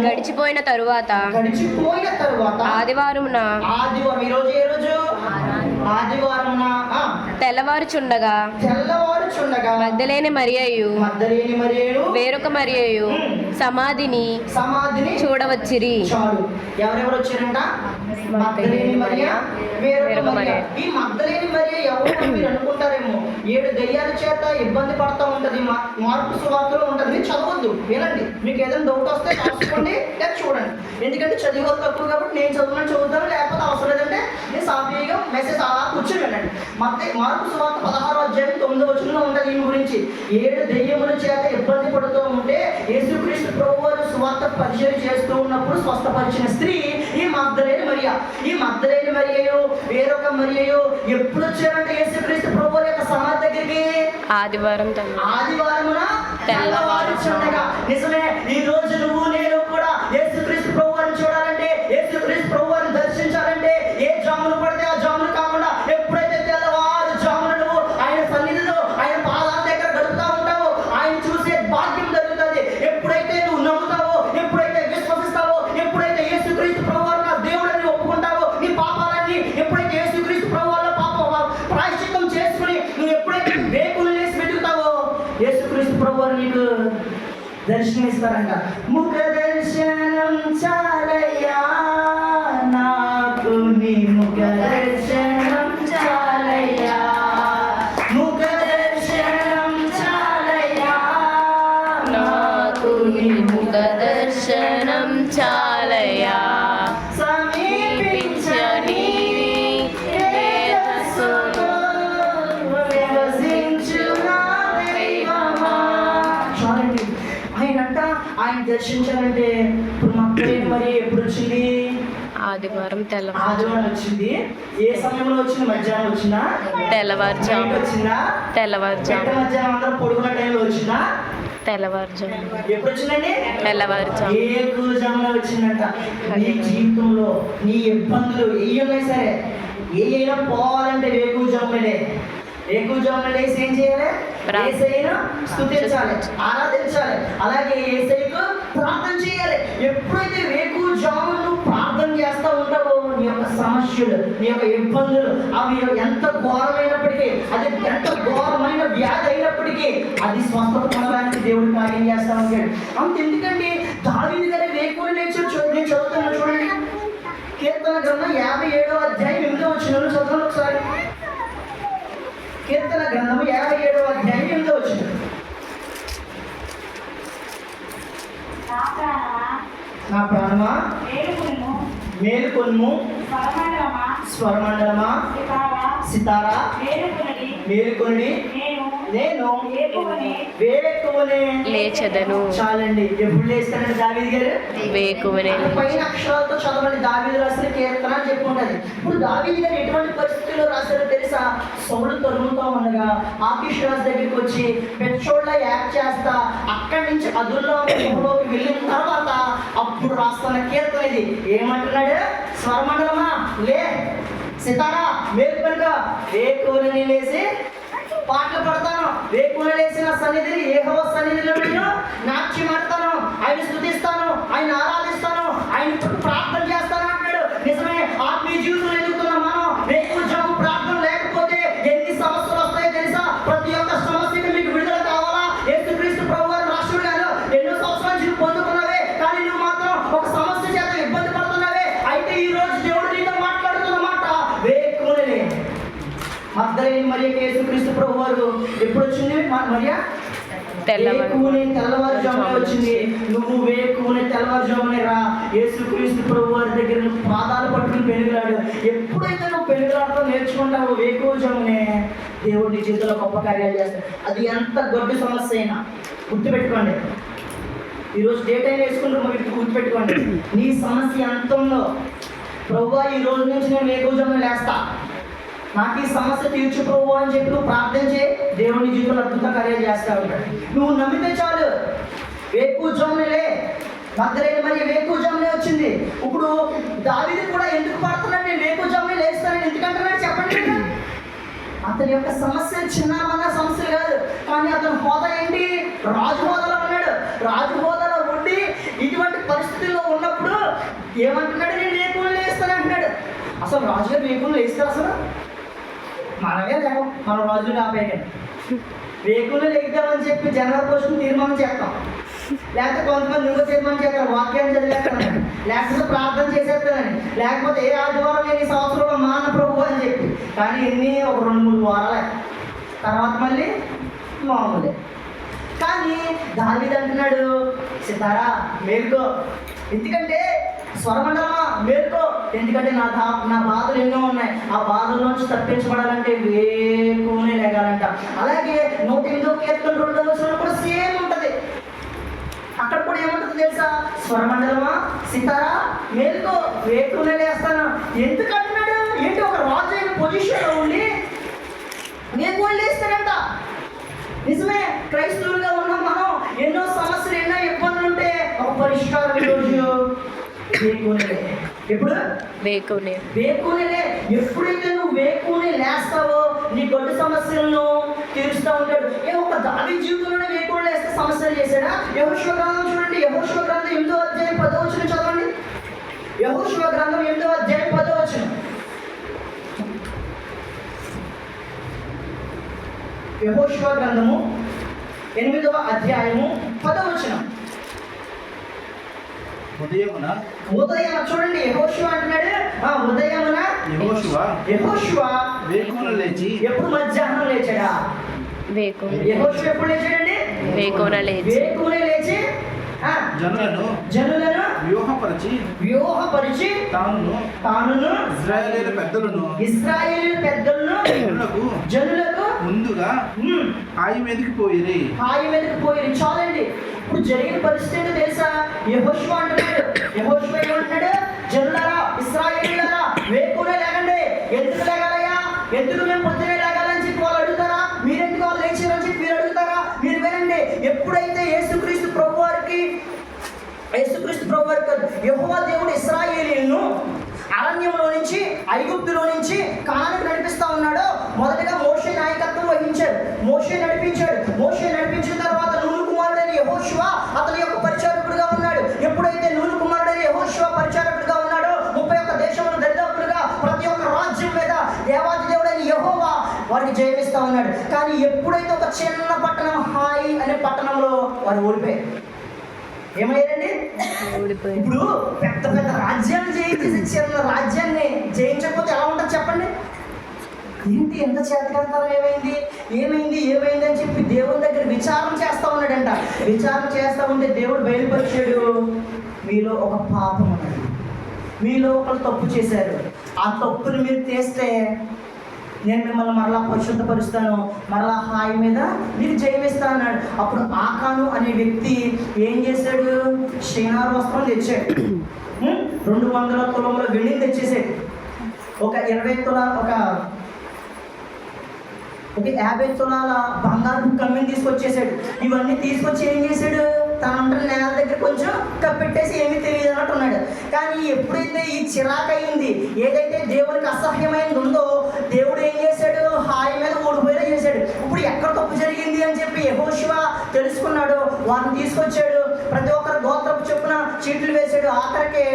గడిచిపోయిన తరువాత ఆదివారం ఈరోజు ఏ రోజు? ఆదివారమున తెల్లవారుచుండగా మగ్దలేని మరియయు వేరొక మరియయు సమాధిని చూడవచ్చిరి. ఎవరెవరు వచ్చారంట? మగ్దలేని మరియ, వేరొక మరియ. ఈ మగ్దలేని మరియ ఎవరు మీరు అనుకుంటారేమో, 7 దెయ్యాల చేత ఇబ్బంది పడతా ఉంటది. మార్కు సువార్తలో ఉంటది. మీరు చదవద్దు, వినండి. మీకు ఏదైనా డౌట్ వస్తే రాసుకోండి లేదా చూడండి. ఎందుకంటే చదివేది తక్కువ కాబట్టి నేను చదువుతాను, లేకపోతే అవసరం లేదంటే నేను సాఫీగా మెసేజ్ అలా కూర్చొని వినండి. మార్కు సువార్త 16వ అధ్యాయం 9వ వచనంలో ఉంటుంది ఈమె గురించి. 7 దెయ్యముల చేత ఇబ్బంది పడుతూ ఉంటే యేసుక్రీస్తు ప్రభువారు సువార్త పరిచయం చేస్తూ ఉన్నప్పుడు స్వస్థపరిచిన స్త్రీ ఈ మగ్దలేని మరియ. ఈ మగ్దలేని మరియయో వేరొక మరియయో ఎప్పుడు వచ్చారంటే యేసుక్రీస్తు ప్రభువారి యొక్క సమాధి దగ్గరికి? ఆదివారమున తెల్లవారుచుండగా. నిజమే, ఈ రోజు నువ్వు నేను కూడా యేసుక్రీస్తు ప్రభువారిని చూడాలంటే, యేసుక్రీస్తు ప్రభువారిని దర్శించాలంటే ఏ జాములు పడితే ఆ జాములు కాకుండా ఎప్పుడైతే తెల్లవారు జామున నువ్వు ఆయన సన్నిధిలో ఆయన పాదాల దగ్గర గడుపుతా ఉంటావో ఆయన చూసే భాగ్యం జరుగుతుంది. ఎప్పుడైతే నువ్వు నమ్ముతావో, ఎప్పుడైతే విశ్వసిస్తావో, ఎప్పుడైతే యేసుక్రీస్తు ప్రభువారు నా దేవుడని ఒప్పుకుంటావో, నీ పాపాలన్నీ ఎప్పుడైతే యేసుక్రీస్తు ప్రభువారిలో పాప ప్రాయశ్చిత్తం చేసుకుని నువ్వు ఎప్పుడైతే వేకులు లేసి వెతుకుతావో యేసుక్రీస్తు ప్రభువారు నీకు దర్శనమిస్తారంట. ముఖ దర్శనం చాలయ్యా నాకు, నీ ముఖ దర్శనం చాలయ్యా, ముఖ దర్శనం చాలయ్యా నాకు నీ ముఖ దర్శనం చాలయ్యా, సమీపించు దర్శించాలంటే ఇప్పుడు మత్తయి మరి ఎప్పుడు వచ్చింది? ఆదివారం ఆదివారం వచ్చింది. ఏ సమయంలో వచ్చింది? మధ్యాహ్నం వచ్చిందా? తెల్లవారుజాము వచ్చిందా? తెల్లవారుజాము మధ్యాహ్నం అందరం పొడుగున టైంలో వచ్చిందా? తెల్లవారుజాము ఎప్పుడు వచ్చిందండి? తెల్లవారుజాము వేకువజామున వచ్చిందంట. నీ జీవితంలో నీ ఇబ్బందులు ఏ ఉన్నాయి సరే, ఏ అయినా పోవాలంటే వేకువజామునే. వేకువజామున లేసి ఏం చేయాలి? యేసయ్యను స్తుతించాలి, ఆరాధించాలి. అలాగే యేసయ్యకు ప్రార్థన చేయాలి. ఎప్పుడైతే వేకువజామున నువ్వు ప్రార్థన చేస్తూ ఉంటావో నీ యొక్క సమస్యలు, నీ యొక్క ఇబ్బందులు అవి ఎంత ఘోరమైనప్పటికీ, అది ఎంత ఘోరమైన వ్యాధి అయినప్పటికీ అది స్వస్థత పొందడానికి దేవుడు కార్యం చేస్తా ఉంటాడు. అంతెందుకండి, దావీదు గారి వేకువని నేను చదువుతున్నాను చూడండి. కీర్తన గ్రంథం 57వ అధ్యాయం 8వ వచనం చదవండి ఒకసారి. కీర్తన గ్రంథము 57వ అధ్యాయం 8వ వచనం. నా ప్రాణమా మేలుకొనుము, స్వరమండలమా సితారా మేలుకొని నేను వేకువనే లేచెదను. చాలండి. ఎప్పుడు లేస్తానండి దావీదు గారు? వేకువనే. పైన అక్షరాలతో చదవండి. దావీదు రాసిన కీర్తన అని చెప్పుకుంటది. ఇప్పుడు దావీదు గారు ఎటువంటి పరిస్థితుల్లో రాశారో తెలుసా? సౌలు తరుముతో ఉండగా ఆకీష్ రాజు దగ్గరికి వచ్చి పెట్రోల్లా యాక్ట్ చేస్తా అక్కడి నుంచి అదుల్లోకి వెళ్ళిన తర్వాత అప్పుడు రాస్తున్న కీర్తన ఇది. ఏమంటున్నాడు? స్వరమండలమా లే, సితారా మేలుకొనుగా, వేకువనే లేసి పాటలు పడతాను, వేకువనే లేసిన సన్నిధిని యెహోవా సన్నిధిలో నేను నాట్యమాడతాను, ఆయన స్తుతిస్తాను, ఆయన ఆరాధిస్తాను, ఆయన ప్రార్థన చేస్తాను అంటాడు. నిజమే, ఆత్మీయ జీవితంలో ఎదుగుతున్న మనం వేకువజాము ప్రార్థన లేకపోతే ఎన్ని సమస్యలు వస్తాయో తెలుసా? ప్రతి ఒక్క సమస్యకి మీకు విడుదల కావాలా? యేసుక్రీస్తు ప్రభువారు రాష్ట్రుడు గారు ఎన్నో సంవత్సరాల నుంచి పొందుకున్నవే, కానీ నువ్వు మాత్రం ఒక సమస్య చేత ఇబ్బంది పడుతున్నావే. అయితే ఈ రోజు దేవుడు నీతో మాట్లాడుతున్న మాట వేకువనే. మగ్దలేని మరియకి యేసుక్రీస్తు ప్రభువారు ఎప్పుడు వచ్చింది? మరియ తెల్లవారుజామున వచ్చింది. నువ్వు వేకువనే తెల్లవారుజామునే రా. యేసుక్రీస్తు ప్రభువారి దగ్గర నువ్వు పాదాలు పట్టుకుని పెనుగులాడు. ఎప్పుడైతే నువ్వు పెనుగులాడటం నేర్చుకుంటావో వేకువజామునే దేవుడు నీ జీవితంలో గొప్ప కార్యాలు చేస్తాడు. అది ఎంత గొడ్డు సమస్య అయినా గుర్తుపెట్టుకోండి. ఈరోజు డేట్ అయినా వేసుకుంటారు, వీటికి గుర్తుపెట్టుకోండి. నీ సమస్య ఎంత ఉందో, ప్రభువా ఈ రోజు నుంచి నేను వేకువజామున లేస్తా, నాకు ఈ సమస్య తీర్చు ప్రభు అని చెప్పి నువ్వు ప్రార్థన చేయి. దేవుని జీవితంలో అద్భుత కార్యాలు చేస్తా ఉంటాడు. నువ్వు నమ్మితే చాలు. వేకువజామునే మగ్దలేని మరి వేకువజామునే వచ్చింది. ఇప్పుడు దావీదు కూడా ఎందుకు పడుతున్నాడు? నేను వేకువజామునే లేస్తానని ఎందుకంటున్నాడు చెప్పండి. అతని యొక్క సమస్య చిన్న సమస్య కాదు, కానీ అతని హోదా ఏంటి? రాజు హోదాలో ఉన్నాడు. రాజు హోదాలో ఉండి ఇటువంటి పరిస్థితుల్లో ఉన్నప్పుడు ఏమంటున్నాడు? నేను వేకువనే లేస్తాను అంటున్నాడు. అసలు రాజుగారు వేకువనే లేస్తారు? అసలు మనమే లేక మన రాజులు ఆపేయకండి. వేకువనే లేద్దామని చెప్పి జనరల్ పోస్టును తీర్మానం చేస్తాం, లేకపోతే కొంతమంది ఇంకో తీర్మానం చేస్తారు, వాక్యాన్ని చదివేస్తానని, లేకపోతే ప్రార్థన చేసేస్తానని, లేకపోతే ఏ ఆదివారం నేను ఈ సంవత్సరంలో మాన ప్రభు అని చెప్పి. కానీ ఎన్ని ఒక 2-3 వారాలే, తర్వాత మళ్ళీ మామూలే. కానీ దావీదు అంటున్నాడు, సితారా మేలుకో, ఎందుకంటే స్వరమండలమా మేలుకో, ఎందుకంటే నా బాధలు ఎన్నో ఉన్నాయి. ఆ బాధల నుంచి తప్పించబడాలంటే వేకువనే లేగాలంట. అలాగే 108వ కీర్తన 2వ వచనం కూడా సేమ్ ఉంటుంది. అక్కడ కూడా ఏముంటుంది తెలుసా? స్వరమండలమా సితారా మేలుకో, వేకువనే లేస్తాను. ఎందుకు అంటున్నాడు? ఏంటి, ఒక రాజు అయిన పొజిషన్లో ఉండి వేకువనే లేస్తాడంట. నిజమే, క్రైస్తవులుగా ఉన్నాం మనం. ఎన్నో సమస్యలు, ఎన్నో ఇబ్బందులు ఉంటే ఒక పరిష్కారం ఈరోజు వేకువనే. ఎప్పుడు? వేకువనే. ఎప్పుడైతే నువ్వు వేకువనే లేస్తావో నీ గొడ్డు సమస్యలను తీరుస్తూ ఉంటాడు. ఒక దావీదు జీవితంలోనే వేకువనే లేస్తే సమస్యలు చేశాడా? యెహోషువ గ్రంథం చూడండి. యెహోషువ గ్రంథం 8వ అధ్యాయం 10వ వచనం చదవండి. యెహోషువ గ్రంథం 8వ అధ్యాయం 10వ వచనం. యెహోషువ గ్రంథము 8వ అధ్యాయము 10వ వచనం. ఉదయం చూడండి, యెహోషువ అంటున్నాడు, ఉదయమున యెహోషువ వేకువన లేచి. ఎప్పుడు? మధ్యాహ్నం లేచాడా? యెహోషువ ఎప్పుడు లేచాడండి? వేకువన లేచి జనులను వ్యూహపరిచి తానును ఇశ్రాయేలు పెద్దలను జనులకు ముందుగా హాయి మీదకి పోయి. చాలండి. ఇప్పుడు జరిగిన పరిస్థితి ఏంటో తెలుసా? యెహోషువ అంటున్నాడు, యెహోషువ ఏమంటున్నాడు? జనులారా, ఇశ్రాయేలీయులారా, వేకునే లేకండి. ఎందుకు లేగాలయ్యా? ఎందుకు మేము పొద్దునే లేగాలని చెప్పి వాళ్ళు అడుగుతారా? మీరెందుకు వాళ్ళు లేచారని చెప్పి మీరు అడుగుతారా? మీరు వినండి, ఎప్పుడైతే యేసుక్రీస్తు ప్రభు వారికి యెహోవా దేవుడు ఇశ్రాయేలీయులను అరణ్యంలో నుంచి, ఐగుప్తులో నుంచి కానానుకు నడిపిస్తా ఉన్నాడో, మొదటగా మోషే నాయకత్వం వహించాడు. మోషే నడిపించిన తర్వాత నూను కుమారుడైన యెహోషువ అతని యొక్క పరిచారకుడుగా ఉన్నాడు. ఎప్పుడైతే నూను కుమారుడైన యెహోషువ పరిచారకుడుగా ఉన్నాడో 31 దేశముల దరిదాపులుగా ప్రతి ఒక్క రాజ్యం మీద దేవాది దేవుడైన యెహోవా వారికి జయమిస్తా ఉన్నాడు. కానీ ఎప్పుడైతే ఒక చిన్న పట్టణం హాయి అనే పట్టణంలో వారు ఓడిపోయారు. ఏమయ్యారండి? ఇప్పుడు పెద్ద పెద్ద రాజ్యాన్ని జయించేసి చిన్న రాజ్యాన్ని జయించకపోతే ఎలా ఉంటుంది చెప్పండి? ఏంటి ఎంత చేతకంతరం ఏమైంది అని చెప్పి దేవుని దగ్గర విచారణ చేస్తా ఉన్నాడంట. విచారణ చేస్తా ఉంటే దేవుడు బయలుపరిచాడు, మీలో ఒక పాపం ఉన్నది, మీలో ఒకరు తప్పు చేశారు. ఆ తప్పుని మీరు చేస్తే నేను మిమ్మల్ని మరలా పరిశుద్ధపరుస్తాను, మరలా హాయి మీద మీరు జయమిస్తా అన్నాడు. అప్పుడు ఆకాను అనే వ్యక్తి ఏం చేశాడు? షినారు వస్త్రం తెచ్చాడు, 200 తులముల వెండిని తెచ్చేసాడు, ఒక 20 తులాల ఒక 50 తులాల బంగారు కమ్మిని తీసుకొచ్చేసాడు. ఇవన్నీ తీసుకొచ్చి ఏం చేశాడు? తనంటే నేల దగ్గర కొంచెం కప్పెట్టేసి ఏమీ తెలియదు అన్నట్టు ఉన్నాడు. కానీ ఎప్పుడైతే ఈ చిరాకు అయింది, ఏదైతే దేవునికి అసహ్యమైనది ఉందో, దేవుడు ఏం చేశాడు? హాయి మీద ఓడిపోయేలా చేశాడు. ఇప్పుడు ఎక్కడ తప్పు జరిగింది అని చెప్పి యెహోషువ తెలుసుకున్నాడు. వారిని తీసుకొచ్చాడు, ప్రతి ఒక్కరు గోత్రపు చొప్పున చీట్లు వేశాడు. ఆఖరికి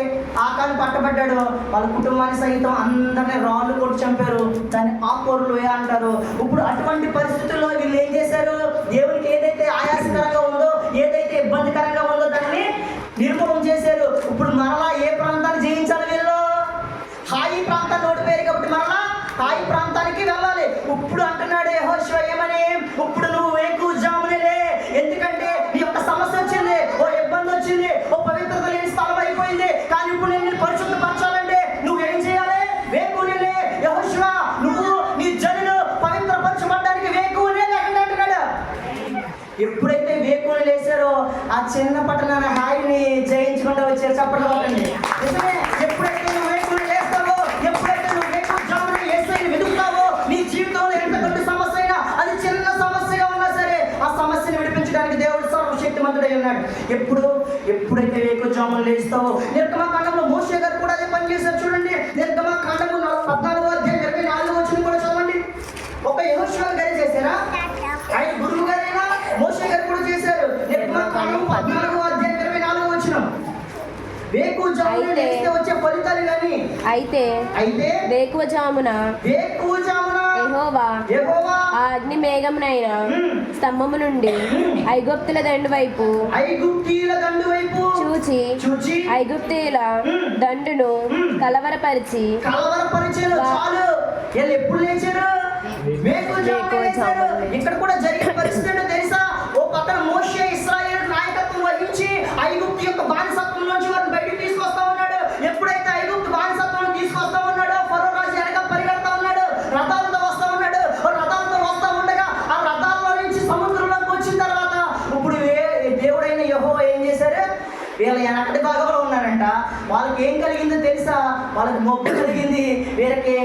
ఆకాను పట్టబడ్డాడు. వాళ్ళ కుటుంబాన్ని సైతం అందరినీ రాళ్ళు కొట్టి చంపారు. దాన్ని ఆకోరు లోయ అంటారు. ఇప్పుడు అటువంటి పరిస్థితుల్లో వీళ్ళు ఏం చేశారు? దేవునికి ఏదైతే ఆయాసకరంగా ఉందో, ఏదైతే ఇబ్బందికరంగా ఉందో దాన్ని నిర్మూలన చేశారు. ఇప్పుడు మరలా ఏ ప్రాంతాన్ని జయించాలి? వీళ్ళు హాయి ప్రాంతాన్ని ఓడిపోయారు కాబట్టి మరలా హాయి ప్రాంతానికి వెళ్ళాలి. ఇప్పుడు అంటున్నాడు యెహోషువ ఏమని? ఇప్పుడు నువ్వు వేకువజామునే, ఎందుకంటే నీ యొక్క సమస్య వచ్చింది, ఓ ఇబ్బంది వచ్చింది, ఓ పవిత్రత లేని స్థలం అయిపోయింది. కానీ ఇప్పుడు నేను పరిశుద్ధపరచాలంటే నువ్వేం చేయాలి? వేకువనే. యెహోషువ, నువ్వు నీ జనులు పవిత్రపరచబడడానికి వేకువనే లేకుండా అంటున్నాడు. ఎప్పుడైతే వేకువని లేచారో ఆ చిన్న పట్టణాన్ని హాయిని జయించుకుంటూ వచ్చారు. చప్పట్లు కొట్టండి. ఎప్పుడైతే నువ్వు వేకువని లేస్తావో, ఎప్పుడైతే నువ్వు వేకువజామున యేసయ్యని వెతుకుతావో, నీ జీవితంలో ఎంత పెద్ద సమస్య అయినా, అది చిన్న సమస్యగా ఉన్నా సరే, ఆ సమస్యను విడిపించడానికి దేవుడు సర్వశక్తిమంతుడై ఉన్నాడు. ఎప్పుడైతే వేకువజామున లేస్తావో, నిర్గమకాండంలో మోషే గారు కూడా అదే పని చేశారు. చూడండి, నిర్గమకాండము 14వ అధ్యాయం 24వ వచనం కూడా చదవండి. ఒక యెహోషువ గారే చేశారా? ఆయన గురువు గారైనా మోషే గారు కూడా చేశారు. నిర్గమకాండము 14వ అధ్యాయం 24వ వచనం. వేకువజామున లేస్తే వచ్చే ఫలితాలు గాని అయితే వేకువజామున యెహోవా ఆ అగ్ని మేఘమునైన స్తంభము నుండి ఐగుప్తుల దండు వైపు చూచి ఐగుప్తీయుల దండును కలవరపరిచి ఎప్పుడు లేచారు? ఇక్కడ కూడా జరిగిన పరిస్థితి ఏంటో తెలుసా? ఓ పక్కన మోషే ఇశ్రాయేలు నాయకత్వం వహించి ఐగుప్తు యొక్క బానిసత్వం నుంచి వారిని బయటికి తీసుకొస్తా ఉన్నాడు. ఎప్పుడైతే ఐగుప్తు బానిసత్వం తీసుకొస్తా ఉన్నాడో, ఫరో రాజు వెనక పరిగెడతా ఉన్నాడు, రథాలతో వస్తా ఉన్నాడు. రథాలతో వస్తా ఉండగా ఆ రథాల్లో నుంచి సముద్రంలోకి వచ్చిన తర్వాత ఇప్పుడు దేవుడైన యెహోవా ఏం చేశారు? వీళ్ళ వెనకటి భాగంలో ఉన్నారంట. వాళ్ళకి ఏం కలిగిందో తెలుసా? వాళ్ళకి మొబ్బు కలిగింది, వీళ్ళకి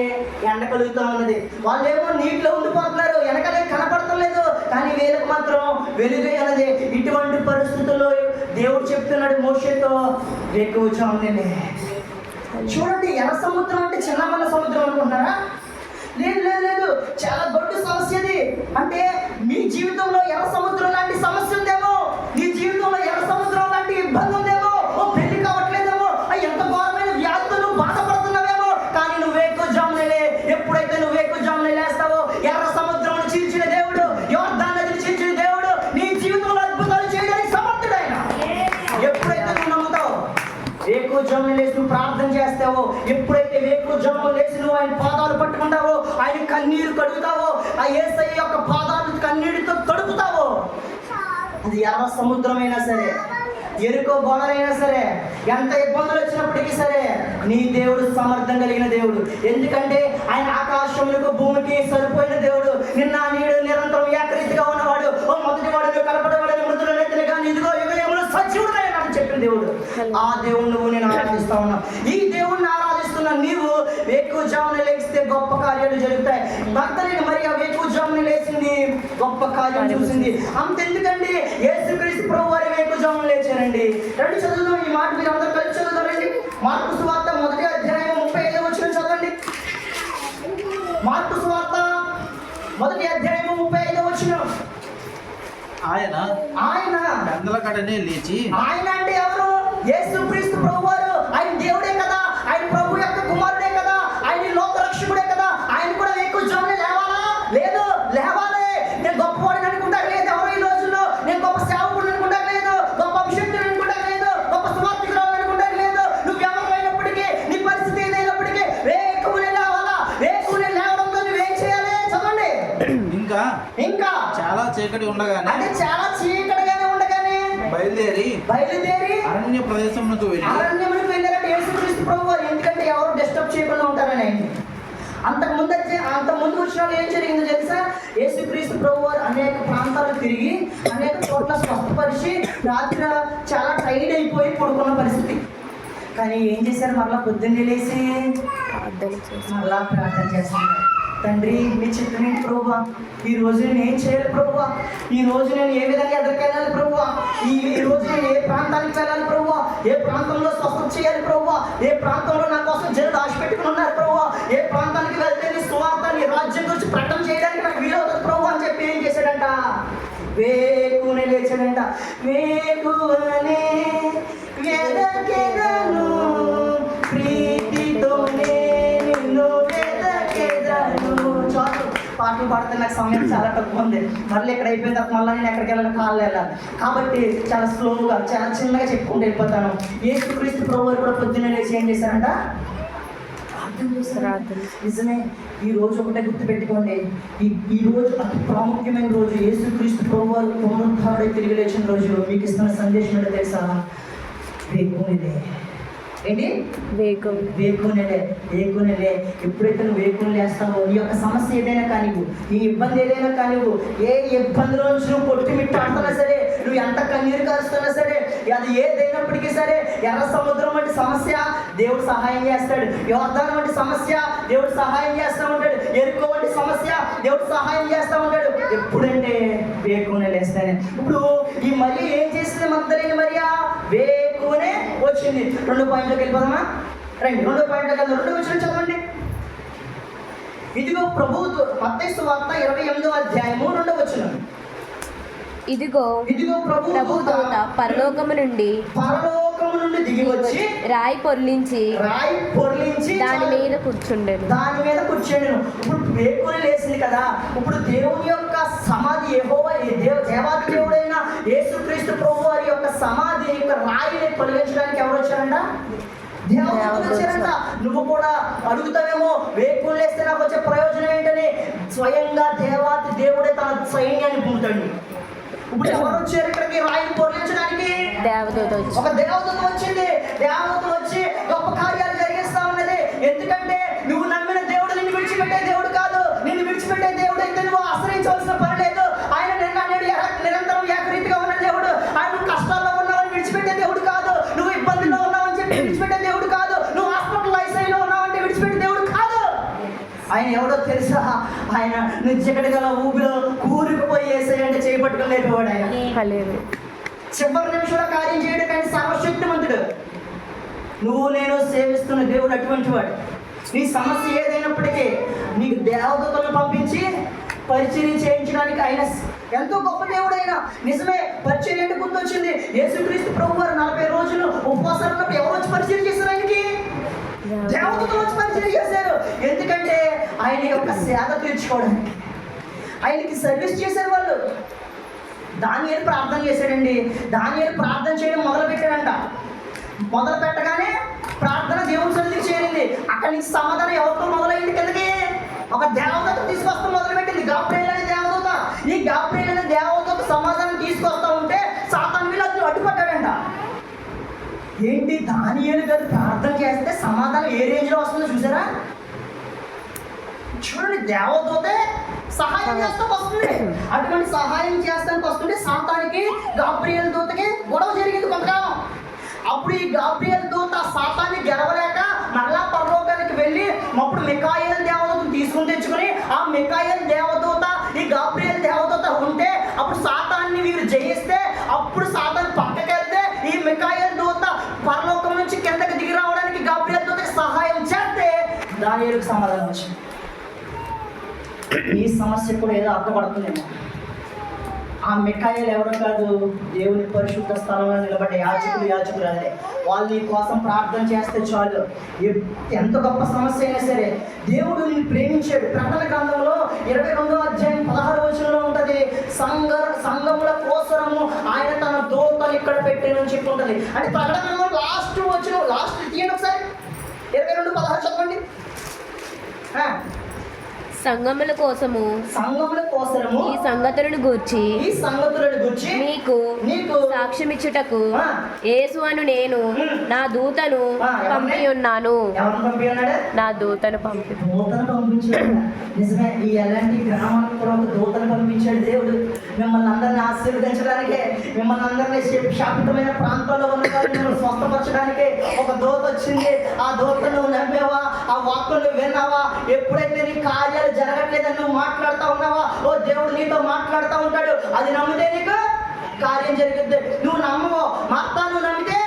ఎండ కలుగుతూ ఉన్నది. వాళ్ళేమో నీటిలో ఉండిపోతున్నారు, వెనకలే కనపడతలేదు, కానీ వీళ్ళకి మాత్రం వెలుగు అన్నది. ఇటువంటి పరిస్థితుల్లో దేవుడు చెప్తున్నాడు మోషేతో, వేకువజామునే. చూడండి, ఎర్ర సముద్రం అంటే చిన్నమన్న సముద్రం అనుకుంటున్నారా? లేదు, చాలా గొప్ప సమస్య అది. అంటే మీ జీవితంలో ఎర్ర సముద్రం లాంటి సమస్య ఉందేమో, నీ జీవితంలో ఎర్ర సముద్రం లాంటి ఇబ్బంది ఉందేమో, ఓ పెళ్లి కావట్లేదేమో, ఎంత ఘోరమైన వ్యాధులు బాధపడుతున్నావేమో. కానీ నువ్వు వేకువజామునే, ఎప్పుడైతే నువ్వు వేకువజామునే లేస్తావో, ఎర్ర సముద్రం చీల్చిన దేవుడు, యోర్దాను నదిని చీల్చిన దేవుడు నీ జీవితంలో అద్భుతాలు చేయడానికి సమర్థుడైన. ఎప్పుడైతే నువ్వు నమ్ముతావు, వేకువజామున లేచి నువ్వు ప్రార్థన చేస్తావో, ఎప్పుడైతే వేకువజామున లేచి నువ్వు ఆయన పాదాలు పట్టుకుంటావో, ఆయన కన్నీరు కడుగుతావో, ఆ యేసయ్య యొక్క పాదాలు కన్నీటితో తడుపుతావో, అది ఎర్ర సముద్రమైనా సరే, ఎరుకో గోడలైనా సరే, ఎంత ఇబ్బందులు వచ్చినప్పటికీ సరే, నీ దేవుడు సమర్థం కలిగిన దేవుడు. ఎందుకంటే ఆయన ఆకాశములకు భూమికి సరిపోయిన దేవుడు. నిన్న నీడు నిరంతరం ఏకరీతిగా ఉన్నవాడు. ఓ మొదటి వాడు కలపడవాడని మృతుల నెత్తిని కానీ ఇదిగో యుగ ఆ దేవుణ్ణి నువ్వు నేను ఆరాధిస్తా ఉన్నావు. ఈ దేవుణ్ణి ఆరాధిస్తున్న నీవు వేకువజామున లేస్తే గొప్ప కార్యాలు జరుగుతాయి. భక్తులైన మరి ఆ వేకువజామున లేచింది, గొప్ప కార్యం చూసింది. అంతెందుకండి, యేసుక్రీస్తు ప్రభువు వారి వేకువజామున లేచారండి. రెండు చదువుదాం ఈ మాట, మీరు అందరూ కలిసి చదువుతారండి. మార్కు సువార్త 1వ అధ్యాయం 35వ వచనం చదవండి. మార్కు సువార్త 1వ అధ్యాయం 35వ వచనం. ఆయన పెందలకడనే లేచి, ఆయన అంటే ఎవరు? యేసుక్రీస్తు ప్రభువారు. ఆయన దేవుడే కదా, ఆయన ప్రభు యొక్క కుమారుడే కదా, ఆయన లోక రక్షకుడే కదా. ఆయన కూడా వేకువజామునే లేవాలా? లేదు, లేవాలి. నేను గొప్పవాడిని అనుకుంటా లేదు ఎవరు ఈ రోజుల్లో. నేను గొప్ప సేవకుడు అనుకుంటా లేదు, గొప్ప అభిషేకుడు అనుకుంటా లేదు, గొప్ప సువార్తికురాలు అనుకుంటా లేదు. నువ్వు ఎవరైనప్పటికీ, నీ పరిస్థితి ఏదైనప్పటికీ వేకువనే లేవాలా? వేకువనే లేవడంతో నువ్వేం చేయాలి? చదవండి. ఇంకా చాలా చీకటి ఉండగానే, అంటే చాలా చీకటిగానే ఉండగానే బయలుదేరి అరణ్య ప్రదేశమునకు వెళ్ళారంటే యేసుక్రీస్తు ప్రభువారు. ఎందుకంటే ఎవరు డిస్టర్బ్ చేయకుండా ఉంటారని. అంతకుముందు వచ్చిన వాళ్ళు ఏం జరిగిందో తెలుసా? యేసుక్రీస్తు ప్రభువారు అనేక ప్రాంతాలు తిరిగి అనేక చోట్ల స్వస్థపరిచి రాత్రి చాలా టైర్డ్ అయిపోయి పడుకున్న పరిస్థితి. కానీ ఏం చేశారు? మరలా పొద్దున్నే లేచి మరలా ప్రార్థన చేస్తున్నారు. తండ్రి, నీ చిత్తమేంటి ప్రభువా? ఈ రోజు నేను ఏం చేయాలి ప్రభువా? ఈ రోజు నేను ఏ విధంగా ఎదురుకెళ్ళాలి ప్రభువా? ఈ రోజు నేను ఏ ప్రాంతానికి వెళ్ళాలి ప్రభువా? ఏ ప్రాంతంలో స్వస్థత చేయాలి ప్రభువా? ఏ ప్రాంతంలో నా కోసం జనం దాచిపెట్టుకుని ఉన్నారు ప్రభువా? ఏ ప్రాంతానికి వెళ్తే నీ సువార్త, నీ రాజ్యం గురించి ప్రకటన చేయడానికి నాకు వీలవుతుంది ప్రభువా అని చెప్పి ఏం చేశాడంట? వేకువనే లేచాడంట. వేకువనే వెదకెదను, ప్రీతితోనే నిన్ను వెదకెదను. చాలు, పాటలు పాడితే నాకు సమయం చాలా తక్కువ ఉంది. మళ్ళీ ఇక్కడ అయిపోయిన తర్వాత మళ్ళీ నేను ఎక్కడికి వెళ్ళాలి? కాళ్ళు వెళ్ళాలి. కాబట్టి చాలా స్లోగా, చాలా చిన్నగా చెప్పుకుంటూ వెళ్ళిపోతాను. యేసుక్రీస్తు ప్రభువారు కూడా పొద్దున్నే లేచి ఏం చేశారంట? నిజమే. ఈ రోజు ఒకటే గుర్తుపెట్టుకోండి, ఈ రోజు అతి ప్రాముఖ్యమైన రోజు. యేసుక్రీస్తు ప్రభువారు పునరుద్ధారుడై తిరిగి లేచిన రోజు. మీకు ఇస్తున్న సందేశం ఏంటో తెలుసా? వేకువనే. ఏంటి? వేకువనే. ఎప్పుడైతే నువ్వు వేకువని లేస్తావో, నీ యొక్క సమస్య ఏదైనా కానివ్వు, నీ ఇబ్బంది ఏదైనా కానివ్వు, ఏ ఇబ్బందిలో నుంచి నువ్వు కొట్టుమిట్టాడుతున్నా సరే, నువ్వు ఎంత కన్నీరు కారుస్తున్నా సరే, అది ఏదైనప్పటికీ సరే, ఎర్ర సముద్రం వంటి సమస్య దేవుడు సహాయం చేస్తాడు. యోర్దాను వంటి సమస్య దేవుడు సహాయం చేస్తూ ఉంటాడు. ఎరుకో వంటి సమస్య దేవుడు సహాయం చేస్తూ ఉంటాడు. ఎప్పుడంటే వేకువనే లేస్తానే. ఇప్పుడు ఈ మరి ఏం చేసింది? మగ్దలేని మరియా వేకువనే వచ్చింది. 2 పాయింట్లోకి వెళ్ళిపోదామా? రండి, 2 పాయింట్లోకి వెళ్దాం. 2 వచనం చదవండి. ఇదిగో ప్రభువు, మత్తయి సువార్త 28వ అధ్యాయము 2వ వచనం. ఇదిగో ప్రభు దూత పరలోకము నుండి దిగి వచ్చి రాయి పొర్లించి దాని మీద కూర్చుండెను. ఇప్పుడు వేకువని లేచింది కదా. ఇప్పుడు దేవుని యొక్క సమాధి, యెహోవా దేవాది దేవుడైన యేసుక్రీస్తు ప్రభు వారి యొక్క సమాధి యొక్క రాయిని తొలగించడానికి ఎవరు వచ్చారంట? దేవదూతలు వచ్చారంట. నువ్వు కూడా అడుగుతావేమో, వేకువని లేస్తే నాకు వచ్చే ప్రయోజనం ఏంటని. స్వయంగా దేవాది దేవుడే తన సైన్యాన్ని పంపుతాడు. ఇప్పుడు ఎవరు వచ్చారు ఇక్కడికి రాయిని పొరలించడానికి? ఒక దేవదూత వచ్చింది. దేవదూత వచ్చి గొప్ప కార్యాలు జరిగిస్తా ఉన్నది. ఎందుకంటే నువ్వు నమ్మిన దేవుడు నిన్ను విడిచిపెట్టే దేవుడు కాదు. నిన్ను విడిచిపెట్టే దేవుడు అయితే నువ్వు ఆశ్రయించవలసిన పని లేదు. ఆయన నిరంతరం ఏకరీతిగా ఉన్న దేవుడు. ఆయన నువ్వు కష్టాల్లో ఉన్నావని విడిచిపెట్టే దేవుడు కాదు. నువ్వు ఇబ్బందుల్లో ఉన్నావని చెప్పి విడిచిపెట్టే దేవుడు కాదు. నువ్వు హాస్పిటల్ ఐసీయూలో ఉన్నావంటే విడిచిపెట్టే దేవుడు కాదు. ఆయన ఎవడో తెలుసా? ఆయన నిచ్చకటి గల ఊపిలో కూరుకుపోయి వేసేయంటే చేపట్టుకుని లేపేవాడు. ఆయన చివరి నిమిషంలో కార్యం చేయడం కానీ సర్వశక్తిమంతుడు. నువ్వు నేను సేవిస్తున్న దేవుడు అటువంటి వాడు. నీ సమస్య ఏదైనప్పటికీ నీకు దేవదూతలను పంపించి పరిచర్య చేయించడానికి ఆయన ఎంతో గొప్ప దేవుడు. ఆయన నిజమే. పరిచర్య అంటే గుర్తొచ్చింది. యేసుక్రీస్తు ప్రభువారు 40 రోజులు ఉపవాసాలు ఉన్నప్పుడు ఎవరు వచ్చి పరిచర్య చేశారు? ఆయనకి దేవదూతలు వచ్చి పరిచర్య చేశారు. ఎందుకంటే ఆయన యొక్క సేద తీర్చుకోవడానికి, ఆయనకి సర్వీస్ చేశారు వాళ్ళు. దానియేలు ప్రార్థన చేశాడండి. దానియేలు ప్రార్థన చేయడం మొదలు పెట్టాడంట. మొదలు పెట్టగానే ప్రార్థన దేవుని సన్నిధికి చేరింది. అక్కడి నుంచి సమాధానం ఎవరితో మొదలైంది? కిందకి ఒక దేవదూత తీసుకొస్తా మొదలుపెట్టింది. గాబ్రియెల్ అనే దేవదూత. ఈ గాబ్రియెల్ అనే దేవదూత సమాధానం తీసుకొస్తా ఉంటే సాతాను వీళ్ళు అడ్డుపడ్డాడంట. ఏంటి? దానియేలు గారు ప్రార్థన చేస్తే సమాధానం ఏ రేంజ్లో వస్తుందో చూసారా? చూడండి, దేవదూతే సహాయం చేస్తూ వస్తుంది. అటువంటి సహాయం చేస్తానికి వస్తుంటే సాతానికి గాబ్రియెల్ దూతకి గొడవ జరిగింది కొంతకాలం. అప్పుడు ఈ గాబ్రియల్ దూత సాతాన్ని గెలవలేక మరలా పరలోకానికి వెళ్ళి అప్పుడు మిఖాయేలు దేవదూతను తీసుకుని తెచ్చుకుని ఆ మిఖాయేలు దేవదూత ఈ గాబ్రియల్ దేవదూత ఉంటే అప్పుడు సాతాన్ని వీరు జయిస్తే అప్పుడు సాతాన్ని పక్కకెళ్తే ఈ మిఖాయేలు దూత పరలోకం నుంచి కిందకి దిగి రావడానికి గాబ్రియల్ దూతకి సహాయం చేస్తే దానియేలుకు సమాధానం వచ్చింది. ఈ సమస్య కూడా ఏదో అర్థపడుతుందేమో. ఆ మిఖాయేలు ఎవరో కాదు, దేవుని పరిశుద్ధ స్థలంలో నిలబడ్డ యాజకులు అదే. వాళ్ళు నీ కోసం ప్రార్థన చేస్తే చాలు, ఎంత గొప్ప సమస్య అయినా సరే దేవుడు నిన్ను ప్రేమించాడు. ప్రకటన గ్రంథంలో 22వ అధ్యాయం 16వ వచనంలో ఉంటుంది, సంఘముల కోసరము ఆయన తన దూతను ఇక్కడ పెట్టానని చెప్పి ఉంటుంది. అంటే ప్రకటన గ్రంథంలో లాస్ట్ తీయండి ఒకసారి, 22:16 చదవండి. సంఘముల కోసము ఈ సంగతులను గూర్చి నీకు సాక్ష్యమిచ్చుటకు యేసు అను నేను నా దూతను పంపి ఉన్నాను. నా దూతను పంపించాడు. నిజమే, ఈ ఎలాంటి గ్రామానికి కూడా ఒక దూతను పంపించాడు దేవుడు. మిమ్మల్ని అందరినీ ఆశీర్వదించడానికే, మిమ్మల్ని అందరినీ శాపితమైన ప్రాంతాల్లో ఉన్న మిమ్మల్ని స్వస్థపరచడానికే ఒక దూత వచ్చింది. ఆ దూతను నమ్మేవా? ఆ వాక్కులు విన్నావా? ఎప్పుడైతే నీ కార్యాలు జరగట్లేదని నువ్వు మాట్లాడుతూ ఉన్నావా, ఓ దేవుడు నీతో మాట్లాడుతూ ఉంటాడు. అది నమ్మితే నీకు కార్యం జరుగుద్ది. నువ్వు నమ్మవో, మార్తా నువ్వు నమ్మితే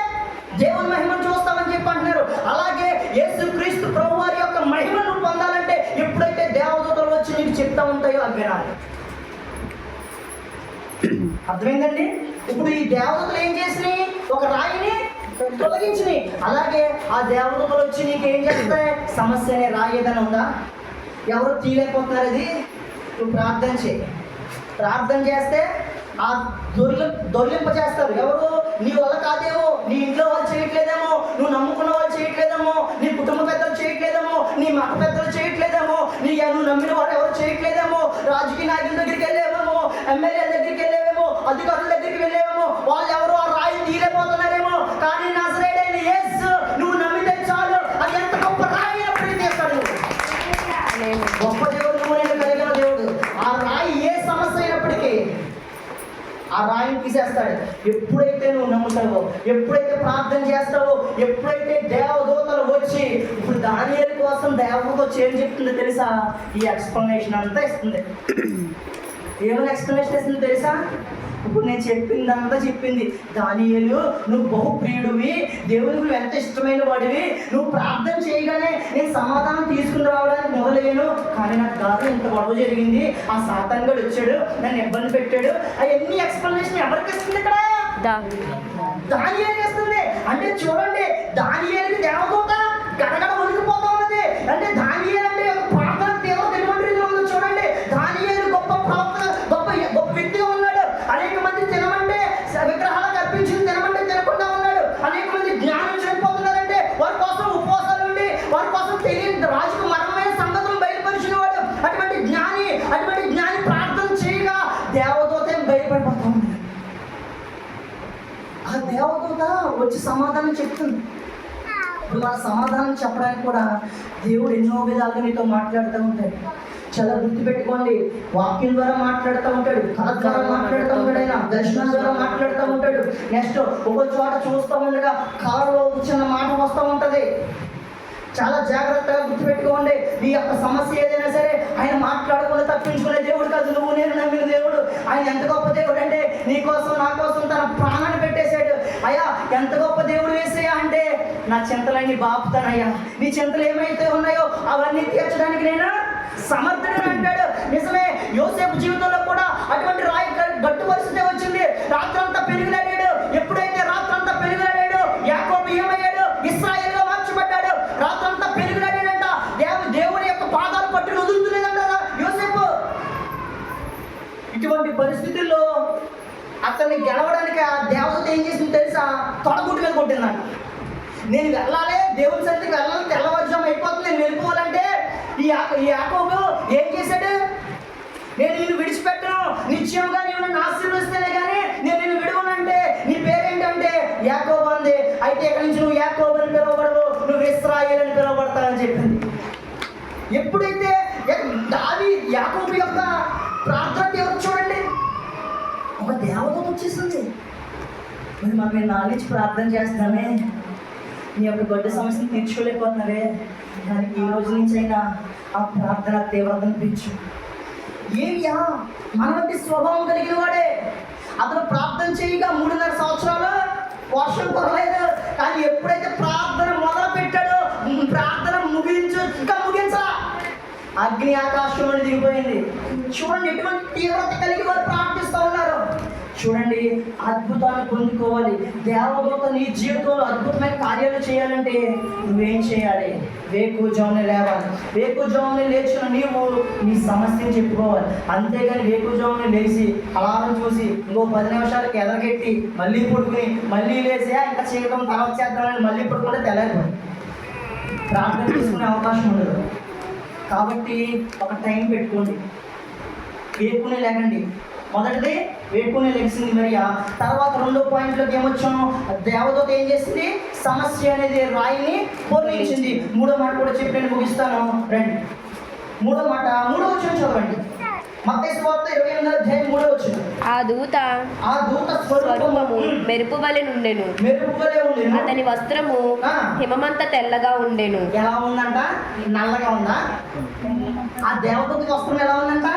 దేవుని మహిమను చూస్తామని చెప్పి అంటున్నారు. అలాగే యేసుక్రీస్తు ప్రభువారి యొక్క మహిమను పొందాలంటే ఎప్పుడైతే దేవదూతలు వచ్చి నీకు చెప్తా ఉంటాయో అవి వినాలి. అర్థమైందండి? ఇప్పుడు ఈ దేవదూతలు ఏం చేసినాయి? ఒక రాయిని తొలగించినాయి. అలాగే ఆ దేవదూతలు వచ్చి నీకు ఏం చేస్తాయి? సమస్య అనే రాయి ఏదైనా ఉందా? ఎవరు తీయలేకపోతున్నారు? అది నువ్వు ప్రార్థన చేయి. ప్రార్థన చేస్తే ఆ దొర్లింప చేస్తారు. ఎవరు? నీ వల్ల కాదేమో, నీ ఇంట్లో వాళ్ళు చేయట్లేదేమో, నువ్వు నమ్ముకున్న వాళ్ళు చేయట్లేదేమో, నీ కుటుంబ పెద్దలు చేయట్లేదేమో, నీ మత పెద్దలు చేయట్లేదేమో, నువ్వు నమ్మిన వాడు ఎవరు చేయట్లేదేమో, రాజకీయ నాయకుల దగ్గరికి వెళ్ళేవేమో, ఎమ్మెల్యేల దగ్గరికి వెళ్ళేవేమో, అధికారుల దగ్గరికి వెళ్ళేవేమో, వాళ్ళు ఎవరు ఆ రాయి తీయలేకపోతున్నారేమో. కానీ నజరేయుడైన యేసు నువ్వు నమ్మితే చాలు, అది ఎంత గొప్ప రాయి అయినప్పటికీ తీస్తాడు. గొప్ప దేవుడు, నువ్వు నేను కలిగిన దేవుడు. ఆ రాయి ఏ సమస్య అయినప్పటికీ ఆ రాయిని తీసేస్తాడు. ఎప్పుడైతే నువ్వు నమ్ముతావో, ఎప్పుడైతే ప్రార్థన చేస్తావో, ఎప్పుడైతే దేవదూతలు వచ్చి ఇప్పుడు దానియేలు కోసం దేవదూత వచ్చి ఏం చెప్తుందో తెలుసా? ఈ ఎక్స్ప్లెనేషన్ అంతా ఇస్తుంది. ఏమైనా ఎక్స్ప్లెనేషన్ ఇస్తుంది తెలుసా? ఇప్పుడు నేను చెప్పిందంతా చెప్పింది. దానియేలు, నువ్వు బహుప్రియుడివి, దేవునికి నువ్వు ఎంత ఇష్టమైన వాడివి, నువ్వు ప్రార్థన చేయగానే నేను సమాధానం తీసుకుని రావడానికి మొదలయ్యాను. కానీ నాకు కాదు, ఇంత గొడవ జరిగింది, ఆ సాతాన్ గడు వచ్చాడు, నన్ను ఇబ్బంది పెట్టాడు. అవన్నీ ఎక్స్ప్లెనేషన్ ఎవరికి ఇస్తుంది? ఇక్కడ దానియేలుకి ఇస్తుంది. అంటే చూడండి, దానియేలుకి దేవదూత గడగడ వణికిపోతా ఉన్నది. అంటే దానియేలు అంటే ప్రార్థన దేవుడు తెలియమంటారు ఉంది. చూడండి, దానియేలు గొప్ప ప్రవక్త, గొప్ప వ్యక్తిగా ఉన్నాడు. అనేక మంది తినమంటే విగ్రహాలకు అర్పించింది తినమంటే తినకుండా ఉన్నాడు. అనేక మంది జ్ఞానం చనిపోతున్నారంటే వారి కోసం ఉపవాసాలు ఉండి వారి కోసం తెలియని రాజుకు మరణమైన సంగతులు బయలుపరిచిన వాడు. అటువంటి జ్ఞాని ప్రార్థన చేయగా దేవదూత బయలుపడిపోతా ఉంది. ఆ దేవదూత వచ్చి సమాధానం చెప్తుంది. ఇప్పుడు మన సమాధానం చెప్పడానికి కూడా దేవుడు ఎన్నో విధాలుగా నీతో మాట్లాడుతూ ఉంటాడు. చాలా గుర్తుపెట్టుకోండి, వాక్యం ద్వారా మాట్లాడుతూ ఉంటాడు, కళ ద్వారా మాట్లాడుతూ ఉంటాడు, ఆయన దర్శనం ద్వారా మాట్లాడుతూ ఉంటాడు. నెక్స్ట్ ఒక చోట చూస్తూ ఉండగా కళలో చిన్న మాట వస్తూ ఉంటుంది. చాలా జాగ్రత్తగా గుర్తుపెట్టుకోండి. నీ యొక్క సమస్య ఏదైనా సరే ఆయన మాట్లాడకుండా తప్పించుకునే దేవుడు కాదు, నువ్వు నేను నమ్మిన దేవుడు. ఆయన ఎంత గొప్ప దేవుడు అంటే నీ కోసం నా కోసం తన ప్రాణాన్ని పెట్టేశాడు. అయ్యా ఎంత గొప్ప దేవుడు వేసేయా అంటే, నా చింతలన్నీ బాపుతానయ్యా, నీ చింతలు ఏమైతే ఉన్నాయో అవన్నీ తీర్చడానికి నేను సమర్థుడు అంటాడు. నిజమే, యోసేపు జీవితంలో కూడా అటువంటి రాయి గట్టు పరిస్థితి వచ్చింది. రాత్రంతా పెరుగులాడాడు. ఎప్పుడైతే రాత్రంతా పెరుగులాడాడు, యాకోబు ఏమయ్యాడు? ఇశ్రాయేలుగా మార్చబడ్డాడు. రాత్రంతా పెరుగులాడాడంట. దేవుని యొక్క పాదాలు పట్టుకుని వదులుతులేదంట యోసేపు. ఇటువంటి పరిస్థితుల్లో అతన్ని గెలవడానికి ఆ దేవత ఏం చేసింది తెలుసా? తొడగుడ్డు మీద కొట్టిందంట. నేను వెళ్ళాలి, దేవుని సన్నిధికి వెళ్ళాలి, తెల్లవారుజాము అయిపోతుంది, నేను వెళ్ళిపోవాలంటే ఈ యాకోబు ఏం చేశాడు? నేను నిన్ను విడిచిపెట్టను, నిశ్చయంగా నీవు నన్ను ఆశీర్వదిస్తేనే కానీ నేను నిన్ను విడవనంటే నీ పేరేంటంటే యాకోబు అంది. అయితే ఇక్కడి నుంచి నువ్వు యాకోబు అని పిలువబడవు, నువ్వు ఇశ్రాయేలు అని పిలువబడతావని చెప్పింది. ఎప్పుడైతే యాకోబు యొక్క ప్రార్థన ఎవరు చూడండి, ఒక దేవదూత వచ్చేసింది. మరి మా మీరు నాలుగు ప్రార్థన చేస్తున్నామే, నీ యొక్క గొడ్డ సమస్యను తీర్చుకోలేకపోతున్నారే, కానీ ఈ రోజు నుంచి అయినా ఆ ప్రార్థన తీవ్రతను పెంచు. ఏమియా మనవంటి స్వభావం కలిగిన వాడే. అతను ప్రార్థన చేయగా 3.5 సంవత్సరాలు వర్షం పర్లేదు, కానీ ఎప్పుడైతే ప్రార్థన మొదలు పెట్టాడో ప్రార్థన ఇంకా ముగించా అగ్ని ఆకాశం అని దిగిపోయింది. చూడండి ఎటువంటి తీవ్రత కలిగి వారు ప్రార్థిస్తూ ఉన్నారు. చూడండి, అద్భుతాన్ని పొందుకోవాలి. దేవదూత నీ జీవితంలో అద్భుతమైన కార్యాలు చేయాలంటే నువ్వేం చేయాలి? వేకువజామునే లేవాలి. వేకువజామునే లేచిన నీవు నీ సమస్యను చెప్పుకోవాలి. అంతేగాని వేకువజామునే లేచి అలారం చూసి ఇంకో 10 నిమిషాలకి ఎదరగెట్టి మళ్ళీ పడుకుని మళ్ళీ లేచి ఇంకా చేయడం తర్వాత చేద్దామని మళ్ళీ పడుకుంటే తెలదు, ప్రార్థన చేసుకునే అవకాశం ఉండదు. కాబట్టి ఒక టైం పెట్టుకోండి. వేకునే లేకండి. మొదటిది వేకునే లెగిసింది మరియా. తర్వాత 2వ పాయింట్లోకి ఏమొచ్చాము? దేవదూత ఏం చేసింది? సమస్య అనేది రాయిని పూర్ణించింది. 3వ మాట కూడా చెప్పి నేను ముగిస్తాను, రండి. 3వ మాట 3వ వచనం చదవండి. మత్తయి సువార్త 28వ అధ్యాయం 3వ వచనం. ఆ దూత స్వరూపము మెరుపు వలె ఉండెను. అతని వస్త్రము హిమమంత తెల్లగా ఉండెను. ఎలా ఉందంట? నల్లగా ఉందా? ఆ దేవదూత వస్త్రం ఎలా ఉందంట?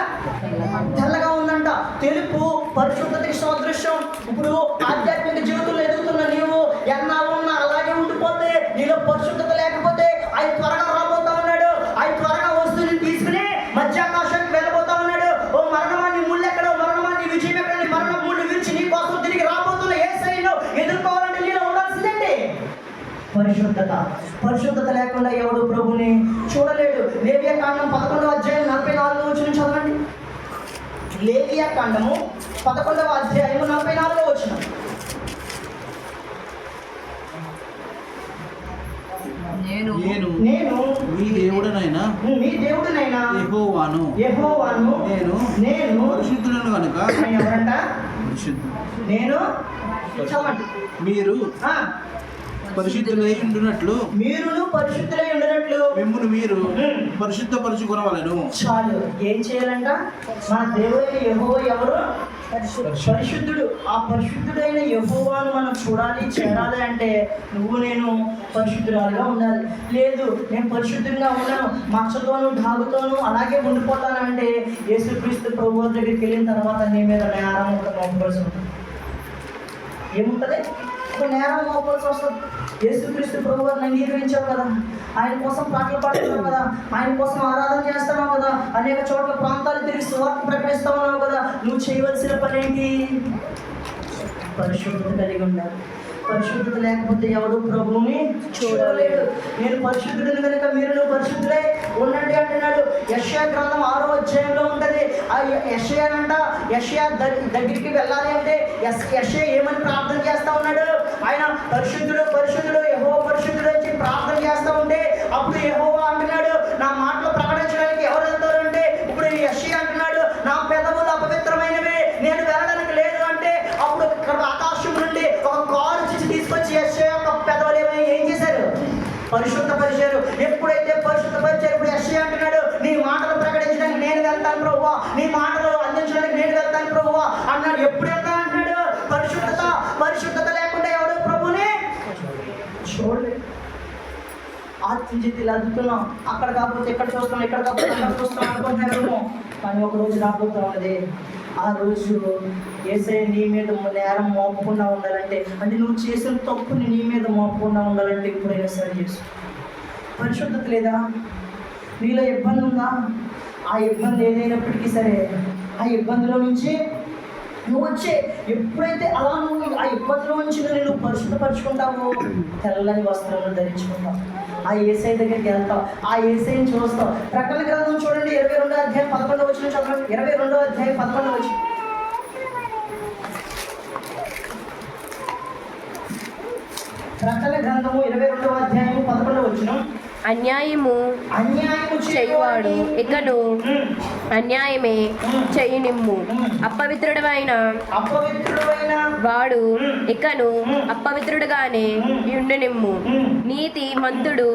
తెల్లగా ఉందంట. తెలుపు పరిశుద్ధతకి సాదృశ్యం. ఇప్పుడు ఆధ్యాత్మిక జీవితంలో ఎదుగుతున్న నీవు ఎన్నాళ్ళున్నా అలాగే ఉండిపోతే, నీలో పరిశుద్ధత లేకపోతే ఆయన త్వరగా రాబోతా ఉన్నాడు. ఆయన త్వరగా వస్తువుని తీసుకుని మధ్యాకాశానికి వెళ్ళబోతా ఉన్నాడు. ఓ మరణమా, నీ ముళ్ళు ఎక్కడో, మరణమా నీ విజయం ఎక్కడ, నీ మరణ ముళ్ళు విరిచి నీ కోసం తిరిగి రాబోతున్న యేసయ్యను ఎదుర్కోవాలంటే నీలో ఉండాల్సిందండి పరిశుద్ధత. పరిశుద్ధత లేకుండా ఎవడు ప్రభుని చూడలేడు. లేవియా కాండం 11వ అధ్యాయం 44వ వచనం చదవండి. లేవియా కాండము 11వ అధ్యాయం 44వ వచనం. నేను మీ దేవుడునైనా యెహోవాను నేను పరిశుద్ధులను కనుక ఎవరంట? నేను చదవండి. మీరు పరిశుద్ధులై ఉండునట్లు మీరును పరిశుద్ధులై ఉండునట్లు మిమ్మును మీరు పరిశుద్ధపరచుకొనవలెను. చాలు. ఏం చేయాలంట? మన దేవుడైన యెహోవా ఎవరు? పరిశుద్ధుడు. ఆ పరిశుద్ధుడైన యెహోవాను మనం చూడాలి, చేరాలి అంటే నువ్వు నేను పరిశుద్ధురాలుగా ఉండాలి. లేదు నేను పరిశుద్ధంగా ఉన్నాను, మచ్చతోను ఢాగుతోను అలాగే ఉండిపోతానంటే యేసుక్రీస్తు ప్రభువు దగ్గరికి వెళ్ళిన తర్వాత నీ మీద నేరం మోపవలసి ఉంటుంది. ఏముంటుంది? ఒక నేరం మోపవలసి వస్తుంది. యేసుక్రీస్తు ప్రభు వారిని అంగీకరించావు కదా, ఆయన కోసం పాటలు పాడుతున్నావు కదా, ఆయన కోసం ఆరాధన చేస్తున్నావు కదా, అనేక చోట్ల ప్రాంతాలు తిరిగి సువార్త ప్రకటిస్తా ఉన్నావు కదా, నువ్వు చేయవలసిన పని ఏంటి? పరిశుద్ధత కలిగి ఉండాలి. పరిశుద్ధత లేకపోతే ఎవడు ప్రభువుని చూడలేడు. నేను పరిశుద్ధుడిని కనుక మీరు పరిశుద్ధులే ఉండండి అంటున్నాడు. యెషయా గ్రంథం 6వ అధ్యాయంలో ఉంటుంది. ఆ యెషయా దగ్గరికి వెళ్ళాలి అంటే యెషయా ఏమని ప్రార్థన చేస్తా ఉన్నాడు? ఆయన పరిశుద్ధుడు పరిశుద్ధుడు యెహోవా పరిశుద్ధుడు అని చెప్పి ప్రార్థన చేస్తూ ఉంటే అప్పుడు యెహోవా అంటున్నాడు, నా మాటలు ప్రకటించడానికి ఎవరు వెళ్తారు అంటే ఇప్పుడు యెషయా అంటున్నాడు, నా పెదవులు అపవిత్రమైనవి, నేను వెళ్ళడానికి లేదు అంటే అప్పుడు ఆకాశం నుండి ఒక కారు తీసుకొచ్చి యెషయా యొక్క పెదవులు ఏం చేశారు? పరిశుద్ధపరిచారు. ఎప్పుడైతే పరిశుద్ధపరిచారు, ఇప్పుడు యెషయా అంటున్నాడు, నీ మాటలు ప్రకటించడానికి నేను వెళ్తాను ప్రభువా, నీ మాటలు అందించడానికి నేను వెళ్తాను ప్రభువా అన్నాడు. ఎప్పుడు వెళ్తా అంటున్నాడు? పరిశుద్ధత లేకుండా ఎవడు ప్రభుని చూడలేదు. ఆత్మజిత్ ఇలా అదుతున్నాం, అక్కడ కాకపోతే ఇక్కడ చూస్తున్నాం, ఇక్కడ కాకపోతే అక్కడ చూస్తున్నాం అనుకుంటున్నాము. కానీ ఒక రోజు రాబోతాం అది. ఆ రోజు యేసయ్య నీ మీద నేరం మోపకుండా ఉండాలంటే, అంటే నువ్వు చేసిన తప్పుని నీ మీద మోపకుండా ఉండాలంటే ఇప్పుడైనా సరే చేసు. పరిశుద్ధత లేదా? నీలో ఇబ్బంది ఉందా? ఆ ఇబ్బంది ఏదైనప్పటికీ సరే ఆ ఇబ్బందిలో నుంచి నువ్వు వచ్చే ఎప్పుడైతే అలా నువ్వు ఆ ఇబ్బందిలో నుంచి నువ్వు పరిశుద్ధపరుచుకుంటావో తెల్లని వస్త్రాలను ధరించుకుంటావు. ఆ యేసయ్య దగ్గరికి వెళ్తావు, ఆ యేసయ్యని చూస్తావు. ప్రకటన గ్రంథం చూడండి 22వ అధ్యాయం 11వ వచనం చదవండి. 22వ అధ్యాయం 11వ వచనం. ప్రకటన గ్రంథము 22వ అధ్యాయం 11వ వచనం. అన్యాయము చేయువాడు ఇకను అన్యాయమే చేయునిమ్ము. అపవిత్రుడైన వాడు ఇకను అపవిత్రుడుగానే యుండనిమ్ము. నీతిమంతుడు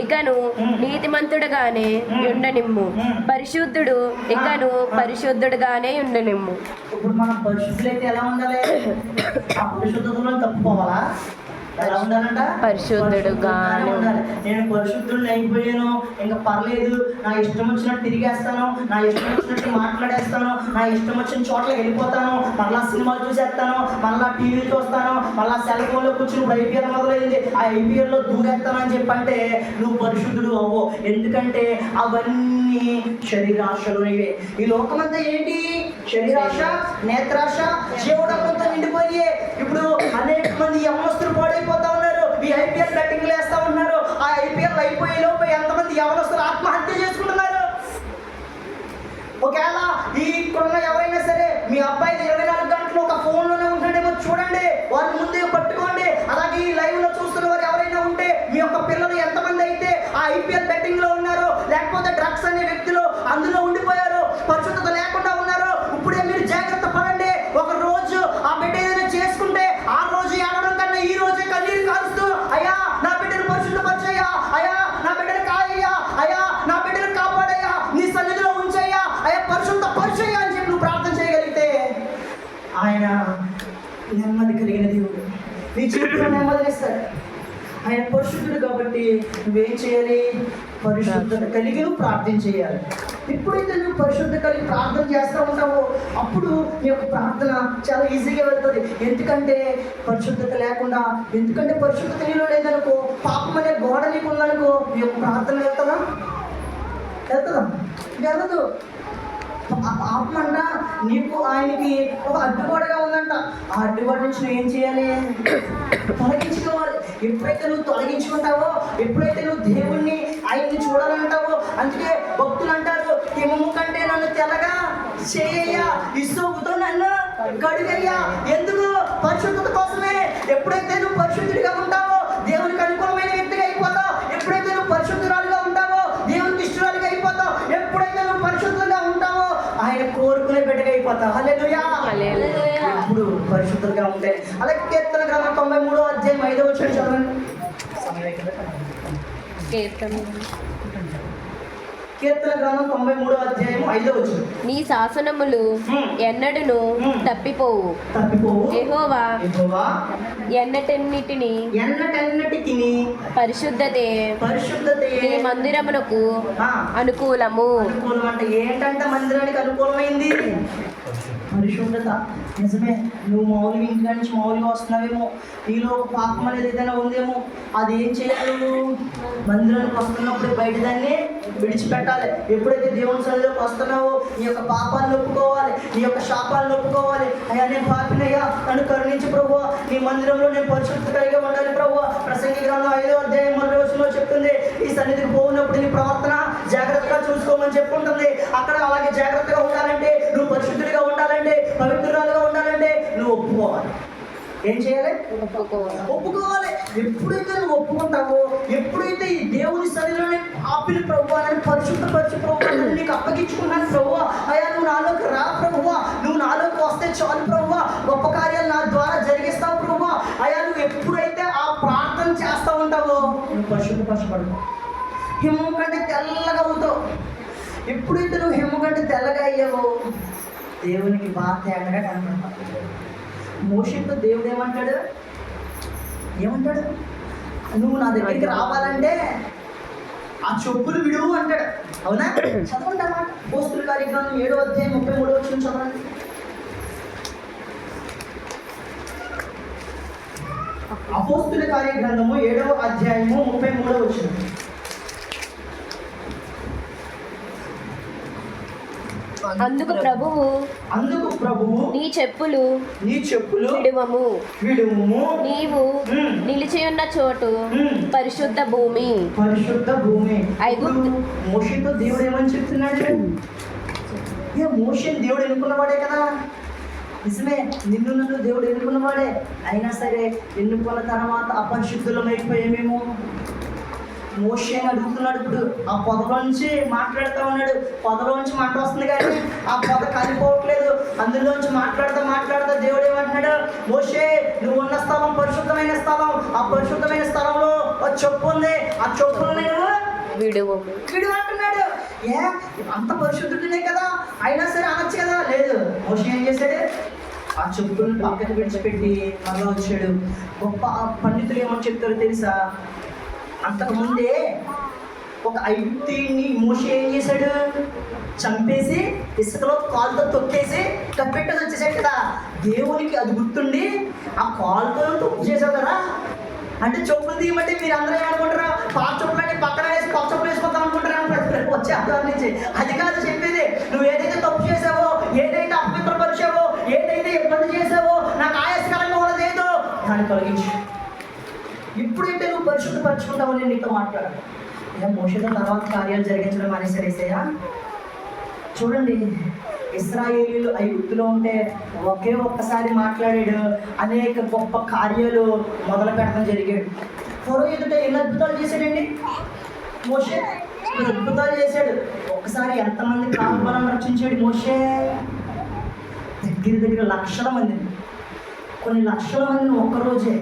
ఇకను నీతిమంతుడుగానే యుండనిమ్ము. పరిశుద్ధుడు ఇకను పరిశుద్ధుడుగానే యుండనిమ్ము. ఇప్పుడు మనం పరిశుద్ధులైతే ఎలా ఉండాలి? ఆ పరిశుద్ధతలో తప్పుకోవాలా? ఎలా ఉండాలంట? పరిశుద్ధుడుగా ఉండాలి. నేను పరిశుద్ధుడిని అయిపోయాను, ఇంకా పర్లేదు, నా ఇష్టం వచ్చినట్టు తిరిగేస్తాను, నా ఇష్టం వచ్చినట్టు మాట్లాడేస్తాను, నా ఇష్టం వచ్చిన చోట్లకి వెళ్ళిపోతాను, మళ్ళా సినిమాలు చూసేస్తాను, మళ్ళా టీవీ చూస్తాను, మళ్ళా సెల్ ఫోన్లో కూర్చుని IPL మొదలైంది, ఆ IPLలో దూరేస్తాను అని చెప్పంటే నువ్వు పరిశుద్ధుడు అవ్వు. ఎందుకంటే అవన్నీ శరీరాశలోనివే. ఈ లోకమంతా ఏంటి? శరీరాశ, నేత్రాశ, జీవడంతో నిండిపోయి ఇప్పుడు అనేక మంది యవనస్తులు పాడైపోతా ఉన్నారు. ఈ IPL బెట్టింగ్లు వేస్తా ఉన్నారు. ఆ IPL అయిపోయే లోపు ఎంతమంది యవనస్తులు ఆత్మహత్య చేసుకుంటున్నారు. ఒకవేళ ఈ ఇక్కడున్న ఎవరైనా సరే మీ అబ్బాయి 24 గంటలు ఒక ఫోన్లోనే ఉంటాడేమో చూడండి, వారి ముందే పట్టుకోండి. అలాగే ఈ లైవ్ లో చూస్తున్న వారు ఎవరైనా ఉంటే మీ యొక్క పిల్లలు ఎంతమంది అయితే ఆ IPL బెట్టింగ్ లో ఉన్నారు, లేకపోతే డ్రగ్స్ అనే వ్యక్తులు అందులో ఉండిపోయారు, పరిశుద్ధత లేకుండా ఉన్నారు, ఇప్పుడే మీరు జాగ్రత్త పడండి. ఒక రోజు ఆ బిడ్డ ఏదైనా చేసుకుంటే ఆ రోజు ఏడవడం కన్నా ఈ రోజే కన్నీరు కారుస్తూ, అయ్యా నా బిడ్డను పరిశుద్ధపరిచయ్యా, అయ్యా నా బిడ్డను కాయ్యా, అయ్యా నా బిడ్డను కాపాడయ్యా, నీ సన్నిధిలో ఉంచయ్యా, అయ్యా పరిశుద్ధ పరిచయ్యా అని చెప్పి నువ్వు ప్రార్థన చేయగలిగితే ఆయన నెమ్మది కలిగిన దేవుడు నీ జీవితంలో నెమ్మదినిస్తాడు. ఆయన పరిశుద్ధుడు కాబట్టి నువ్వేం చేయాలి? పరిశుద్ధత కలిగి నువ్వు ప్రార్థన చేయాలి. ఎప్పుడైతే నువ్వు పరిశుద్ధత కలిగి ప్రార్థన చేస్తూ ఉంటావో అప్పుడు నీ యొక్క ప్రార్థన చాలా ఈజీగా వెళ్తుంది. ఎందుకంటే పరిశుద్ధత లేకుండా, ఎందుకంటే పరిశుద్ధత నీలో లేదనుకో, పాపం అనే గోడ నీకు ఉందనుకో, నీ యొక్క ప్రార్థన వెళ్తుందా? వెళ్ళదు. పాపం అంట నీకు ఆయనకి ఒక అడ్డుగోడగా ఉందంట. ఆ అడ్డుగోడ నుంచి నువ్వు ఏం చేయాలి? తొలగించుకోవాలి. ఎప్పుడైతే నువ్వు తొలగించుకుంటావో, ఎప్పుడైతే నువ్వు దేవుణ్ణి ఆయన్ని చూడాలంటావో, అందుకే భక్తులు అంటారు, హిమము కంటే నన్ను తెల్లగా చేయయ్యా, ఇసుగుతో నన్ను కడుగయ్యా. ఎందుకు? పరిశుద్ధత కోసమే. ఎప్పుడైతే నువ్వు పరిశుద్ధుడిగా ఉంటావో దేవునికి అనుకూలమైన వ్యక్తిగా అయిపోతావు. ఎప్పుడైతే నువ్వు పరిశుద్ధురాలుగా ఉంటావో దేవునికి ఇష్టరాలుగా అయిపోతావు. ఎప్పుడైతే నువ్వు పరిశుద్ధంగా ఉంటావో ఆయన కోరుకునే బిడ్డగా అయిపోతావు. హల్లెలూయా. ఎప్పుడు పరిశుద్ధంగా ఉంటాయి. అలాగే కీర్తన గ్రంథం 93వ అధ్యాయం 5వ వచనం చదవండి. కీర్తన గ్రంథం 93వ అధ్యాయం 5వ వచనం. నీ శాసనములు ఎన్నడును తప్పిపోవు. యెహోవా ఎన్నటన్నిటిని పరిశుద్ధతే నీ మందిరమునకు అనుకూలము. అంటే ఏంటంటే మందిరానికి అనుకూలమైంది పరిశుద్ధత. నిజమే, నువ్వు మామూలుగా ఇంటి నుంచి మామూలుగా వస్తున్నావేమో, నీలో ఒక పాపం అనేది ఏదైనా ఉందేమో, అది ఏం చేయాలి? మందిరానికి వస్తున్నప్పుడు బయట దాన్ని విడిచిపెట్టాలి. ఎప్పుడైతే దేవుని సన్నిధిలోకి వస్తున్నావో నీ యొక్క పాపాలను ఒప్పుకోవాలి, నీ యొక్క శాపాలను ఒప్పుకోవాలి. అయ్యా నేను పాపినయ్యా, నన్ను కరుణించి ప్రభువా, నీ మందిరంలో నేను పరిశుద్ధత కలిగి ఉండాలి ప్రభువా. ప్రసంగి గ్రంథం 5వ అధ్యాయం 1వ వచనంలో చెప్తుంది, ఈ సన్నిధికి పోయినప్పుడు నీ ప్రవర్తన జాగ్రత్తగా చూసుకోమని చెప్పుంటుంది. అక్కడ అలాగే జాగ్రత్తగా ఉండాలంటే, నువ్వు పరిశుద్ధుడిగా ఉండాలంటే, పవిత్రురాలుగా ఉండాలంటే నువ్వు ఒప్పుకోవాలి. ఏం చేయాలి? ఒప్పుకోవాలి. ఎప్పుడైతే నువ్వు ఒప్పుకుంటావో, ఎప్పుడైతే ఈ దేవుని సన్నిధిలోనే ఆపిన ప్రభువా, నన్ను పరిశుద్ధపరచు ప్రభువా, నేను నీకు అప్పగించుకున్నాను ప్రభువా, అయ్యా నువ్వు నాలోకి రా ప్రభువా, నువ్వు నాలోకి వస్తే చాలు ప్రభువా, గొప్ప కార్యాలు నా ద్వారా జరిగిస్తావు ప్రభువా, అయ్యా నువ్వు ఎప్పుడైతే ఆ ప్రార్థన చేస్తూ ఉంటావో నువ్వు పరిశుద్ధపరచబడతావు. హిమం కంటే తెల్లగా అవుతావు. ఎప్పుడైతే నువ్వు హిమం కంటే తెల్లగా అయ్యావో దేవునికి బాగా తేటగా కనపడతావు. మోషేతో దేవుడు ఏమంటాడు? నువ్వు నా దగ్గరికి రావాలంటే ఆ చెప్పులు విడువు అంటాడు. అవునా? చదవండి అన్నమాట. అపోస్తుల కార్యగ్రంథం 7వ అధ్యాయం 33వ వచనం చదవండి. అపోస్తుల కార్యగ్రంథము 7వ అధ్యాయము 33వ వచనం. అందుకు ప్రభువు నీ చెప్పులు విడువము, నీవు నిలిచియున్న చోటు పరిశుద్ధ భూమి. మోషేతో దేవుడు ఏమని చెప్తున్నాడు? మోషేని దేవుడు ఎన్నుకున్నవాడే కదా. నిజమే, నిన్ను నన్ను దేవుడు ఎన్నుకున్నవాడే. అయినా సరే ఎన్నుకున్న తర్వాత అపరిశుద్ధులం అయిపోయామేమో. మోషే అని అడుగుతున్నాడు. ఇప్పుడు ఆ పొదలో నుంచి మాట్లాడుతూ ఉన్నాడు. పొదలో నుంచి మంట వస్తుంది కానీ ఆ పొద కాలిపోవట్లేదు. అందులోంచి మాట్లాడుతూ దేవుడు ఏమంటున్నాడు, మోషే నువ్వు ఉన్న స్థలం పరిశుద్ధమైన స్థలం. ఆ పరిశుద్ధమైన స్థలంలో ఒక చొప్పు ఉంది. ఆ చొప్పును నేను విడు అంటున్నాడు. అంత పరిశుద్ధుడినే కదా, అయినా సరే అనొచ్చు కదా. లేదు, మోషే ఏం చేశాడు, ఆ చెప్పులను పక్కకు విడిచిపెట్టి మళ్ళీ వచ్చాడు. గొప్ప పండితులు ఏమని చెప్తారో తెలుసా, అంతకుముందే ఒక ఐగుప్తీయుడిని మోషే ఏం చేశాడు, చంపేసి ఇసుకలో కాలుతో తొక్కేసి కప్పెట్టేసి వచ్చేసాడు కదా. దేవునికి అది గుర్తుండి ఆ కాలుతో తొక్కు చేసావు కదా అంటే చెప్పులు తీయమంటే మీరు అందరూ ఏమనుకుంటారా, పాత చెప్పులని పక్కన వేసి కొత్త చెప్పులు వేసుకుంటాం అనుకుంటారా వచ్చే అర్థం నుంచి. అది కాదు చెప్పేది, నువ్వు ఏదైతే తప్పు చేసావో, ఏదైతే అపవిత్రపరిచావో, ఏదైతే ఇబ్బంది చేసావో, నాకు ఆయాసకరంగా ఉన్నదేదో దాన్ని తొలగించు. ఇప్పుడైతే నువ్వు పరిశుద్ధపరచుకుంటావు నేను నీతో మాట్లాడాను. మోషేతో తర్వాత కార్యాలు జరిగించడం అనేసరిసయ్యా. చూడండి, ఇశ్రాయేలీయులు ఐగుప్తులో ఉంటే ఒకే ఒక్కసారి మాట్లాడాడు, అనేక గొప్ప కార్యాలు మొదలు పెట్టడం జరిగాడు. ఫరో ఎదుట ఎన్ని అద్భుతాలు చేశాడండి మోషే, అద్భుతాలు చేశాడు. ఒక్కసారి ఎంతమంది కాపులను రక్షించాడు మోషే, దగ్గర లక్షల మందిని, కొన్ని లక్షల మందిని ఒక్కరోజే.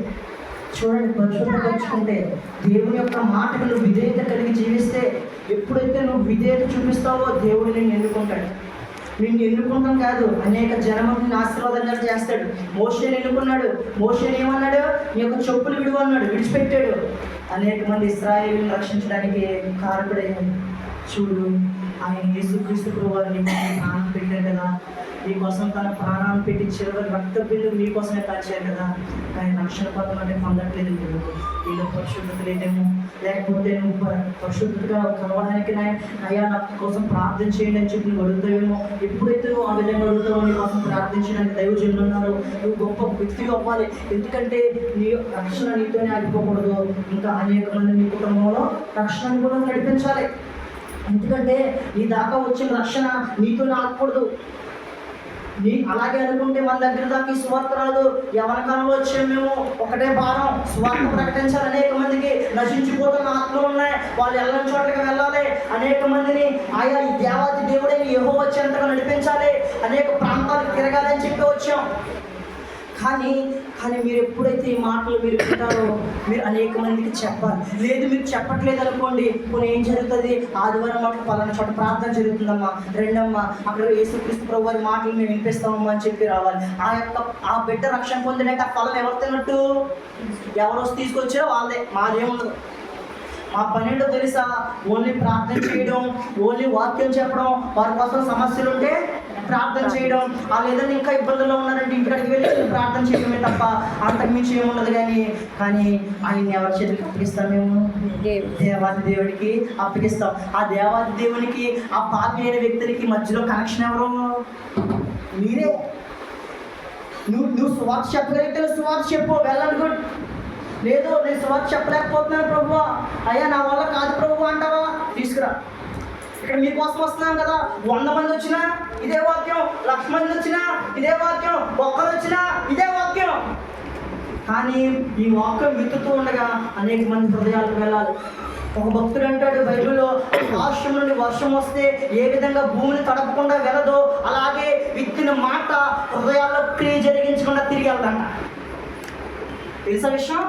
చూడండి, పరిశుద్ధపరుచుకుంటే దేవుని యొక్క మాటకు నువ్వు విధేయత కలిగి జీవిస్తే, ఎప్పుడైతే నువ్వు విధేయత చూపిస్తావో దేవుడు నిన్ను ఎన్నుకుంటాడు. నిన్ను ఎన్నుకుంటాం కాదు, అనేక జనముని ఆశీర్వాదంగా చేస్తాడు. మోషేని ఎన్నుకున్నాడు. మోషేని ఏమన్నాడు, నీ యొక్క చెప్పులు విడువ అన్నాడు, విడిచిపెట్టాడు. అనేక మంది ఇశ్రాయేలుని రక్షించడానికి కారకుడయ్యాడు. చూడు, ఆయన యేసుక్రీస్తు ప్రభువారిని ప్రాణం పెట్టాడు కదా, నీకోసం తన ప్రాణాన్ని పెట్టి చివరి రక్త బిల్లు మీకోసమే కాల్చారు కదా. కానీ రక్షణ పదం అంటే పొందట్లేదు. వీళ్ళు పరిశుద్ధత లేదేమో, లేకపోతే నువ్వు పరిశుద్ధతగా కలవడానికి అయ్యా నా కోసం ప్రార్థన చేయండి అని చెప్పి నువ్వు అడుగుతావేమో. ఎప్పుడైతే నువ్వు ఆ విధంగా అడుగుతావో, నీ కోసం ప్రార్థించడానికి దైవజనులు ఉన్నారు. నువ్వు గొప్ప వ్యక్తిగా అవ్వాలి. ఎందుకంటే నీ రక్షణ నీతోనే ఆగిపోకూడదు, ఇంకా అనేక మంది నీ కుటుంబంలో రక్షణను కూడా నడిపించాలి. ఎందుకంటే నీ దాకా వచ్చిన రక్షణ నీతోనే ఆగకూడదు. నీ అలాగే అనుకుంటే మన దగ్గర దాకా ఈ సువార్త రాదు. యవన కాలంలో వచ్చాము మేము, ఒకటే భారం సువార్త ప్రకటించాలి. అనేక మందికి నశించిపోతున్న ఆత్మలు ఉన్నాయి, వాళ్ళు వెళ్ళని చోట్లకి వెళ్ళాలి. అనేక మందిని ఆయా ఈ దేవాది దేవుడైన యెహోవా వచ్చేంతగా నడిపించాలి. అనేక ప్రాంతాలకు తిరగాలని చెప్పి వచ్చాం. కానీ మీరు ఎప్పుడైతే ఈ మాటలు మీరు వింటారో, మీరు అనేక మందికి చెప్పాలి. లేదు మీరు చెప్పట్లేదు అనుకోండి, కొన్ని ఏం జరుగుతుంది, ఆదివారం మాటలు పలానా చోట ప్రార్థన జరుగుతుందమ్మా, రెండమ్మా అక్కడ యేసుక్రీస్తు ప్రభు వారి మాటలు మేము వినిపిస్తామమ్మా అని చెప్పి రావాలి. ఆ బిడ్డ రక్షణ పొందినట్టు ఆ ఫలం ఎవరు తిన్నట్టు, ఎవరు వస్తే తీసుకొచ్చారో వాళ్ళదే, మాదేముండదు. మా పని ఏంటో తెలుసా, ఓన్లీ ప్రార్థన చేయడం, ఓన్లీ వాక్యం చెప్పడం, వారి కోసం సమస్యలు ఉంటే ప్రార్థన చేయడం, వాళ్ళు ఏదైనా ఇంకా ఇబ్బందుల్లో ఉన్నారంటే ఇంటికి వెళ్ళి ప్రార్థన చేయడమే తప్ప అంతకు మించి ఏముండదు. కానీ ఆయన్ని ఎవరి చేతికి అప్పగిస్తాం మేము, దేవాది దేవుడికి అప్పగిస్తాం. ఆ దేవాది దేవునికి ఆ పాపి అయిన వ్యక్తులకి మధ్యలో కనెక్షన్ ఎవరు, మీరే. నువ్వు సువార్త చెప్పగలిగితే సువార్త చెప్పు, వెళ్ళాలి గుడ్. లేదు నేను సువార్త చెప్పలేకపోతున్నాను ప్రభు, అయ్యా నా వల్ల కాదు ప్రభు అంటావా, తీసుకురా. ఇక్కడ మీకోసం వస్తున్నాం కదా, 100 మంది వచ్చినా ఇదే వాక్యం, 1,00,000 మంది వచ్చినా ఇదే వాక్యం, ఒక్కరు వచ్చినా ఇదే వాక్యం. కానీ ఈ వాక్యం విత్తుతూ ఉండగా అనేక మంది హృదయాలకు వెళ్ళాలి. ఒక భక్తుడు అంటాడు బైబిల్లో, ఆకాశం నుండి వర్షం వస్తే ఏ విధంగా భూమిని తడపకుండా వెళ్ళదో, అలాగే విత్తిన మాట హృదయాల్లో క్రియ జరిగించకుండా తిరిగి వెళ్తాంట. తెలుసా విషయం?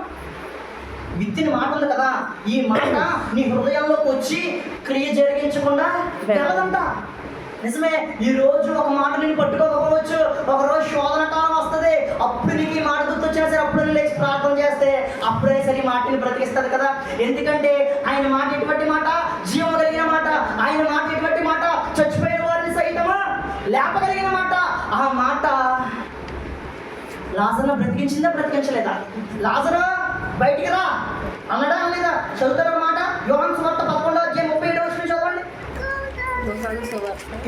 విత్తిన మాట ఉంది కదా, ఈ మాట నీ హృదయంలోకి వచ్చి క్రియ జరిగించకుండా వెళ్ళదంట. నిజమే, ఈ రోజు ఒక మాట నేను పట్టుకోకపోవచ్చు, ఒకరోజు శోధన కాలం వస్తుంది, అప్పుడు నీకు ఈ మాట గుర్తొచ్చినా సరే అప్పుడు నేను లేచి ప్రార్థన చేస్తే అప్పుడే సరే ఈ మాటని బ్రతికిస్తుంది కదా. ఎందుకంటే ఆయన మాట ఎటువంటి మాట, జీవం కలిగిన మాట. ఆయన మాట ఎటువంటి మాట, చచ్చిపోయిన వారిని సైతమా లేపగలిగిన మాట. ఆ మాట లాజరును బ్రతికించిందా బ్రతికించలేదా? లాజరు బయటికి రా అన్నడా అనలేదా? చదువుతారు మాట, యోహాను సువార్త 11వ అధ్యాయం 37వ వచనం చదవండి.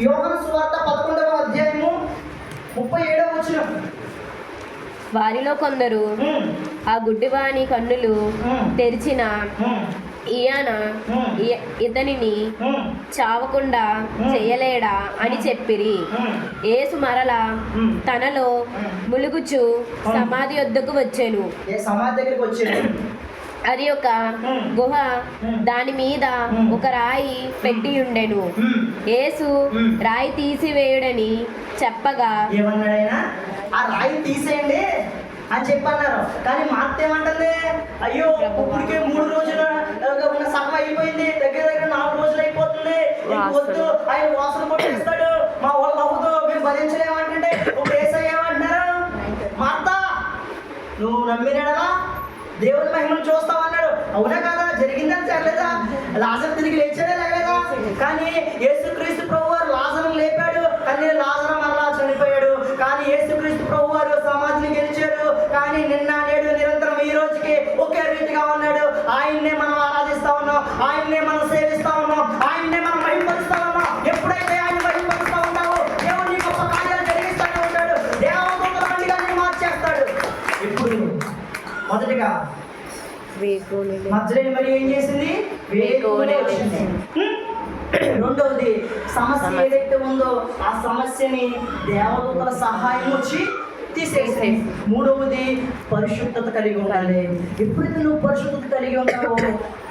యోహాను సువార్త 11వ అధ్యాయము 37వ వచనం. వారిలో కొందరు ఆ గుడ్డివాని కన్నులు తెరిచిన ఈయన ఇతనిని చావకుండా చేయలేడా అని చెప్పిరి. యేసు మరలా తనలో ములుగుచు సమాధి వద్దకు వచ్చాను. సమాధి దగ్గరికి వచ్చాడు. అది ఒక గుహ, దాని మీద ఒక రాయి పెట్టి ఉండెను. యేసు రాయి తీసివేయుడని చెప్పగా ఏమన్నాడైనా ఆ రాయి తీసేయండి అని చెప్పన్నారు. కానీ మార్త ఏమంటుంది, అయ్యో ఇప్పటికే 3 రోజులు ఉన్న సగం అయిపోయింది, దగ్గర దగ్గర 4 రోజులు అయిపోతుంది, ఇంక వద్దు, ఆయన వాసన కొట్టేస్తాడు, మా వాళ్ళు అవ్వదు, మేము భరించలేమంటుంటే ఇప్పుడు ఏసయ్య ఏమంటున్నారు, మార్త నువ్వు నమ్మినాడలా దేవుని మహిమను చూస్తామన్నాడు. అవునా కదా, జరిగిందని జరగలేదా? లాజరు తిరిగి లేచాడే లేగలేదా? కానీ యేసుక్రీస్తు ప్రభువారు లాజరును లేపాడు, కానీ లాజరు మరలా చనిపోయాడు. కానీ యేసుక్రీస్తు ప్రభువారు సమాధిని గెలిచాడు. కానీ నిన్న నేడు నిరంతరం ఈ రోజుకి ఒకే రీతిగా ఉన్నాడు. ఆయన్నే మనం ఆరాధిస్తా ఉన్నాం, ఆయన్నే మనం సేవిస్తా ఉన్నాం, ఆయన్నే మనం మహిమపరుస్తా ఉన్నాం. ఎప్పుడైతే ఆయన మహిమపరుస్తా ఉంటావో దేవుడు నీ గొప్ప కార్యాలు జరిగిస్తూనే ఉంటాడు. దేవదూతల మందిగా నిన్ను మార్చేస్తాడు. ఇప్పుడు మొదటిగా మధ్యలో మరి ఏం చేసింది, వేకువనే వచ్చింది. రెండవది సమస్య ఏదైతే ఉందో ఆ సమస్యని దేవదూతల సహాయం వచ్చి తీసేసి. మూడవది పరిశుద్ధత కలిగి ఉండాలి. ఎప్పుడైతే నువ్వు పరిశుద్ధత కలిగి ఉంటావో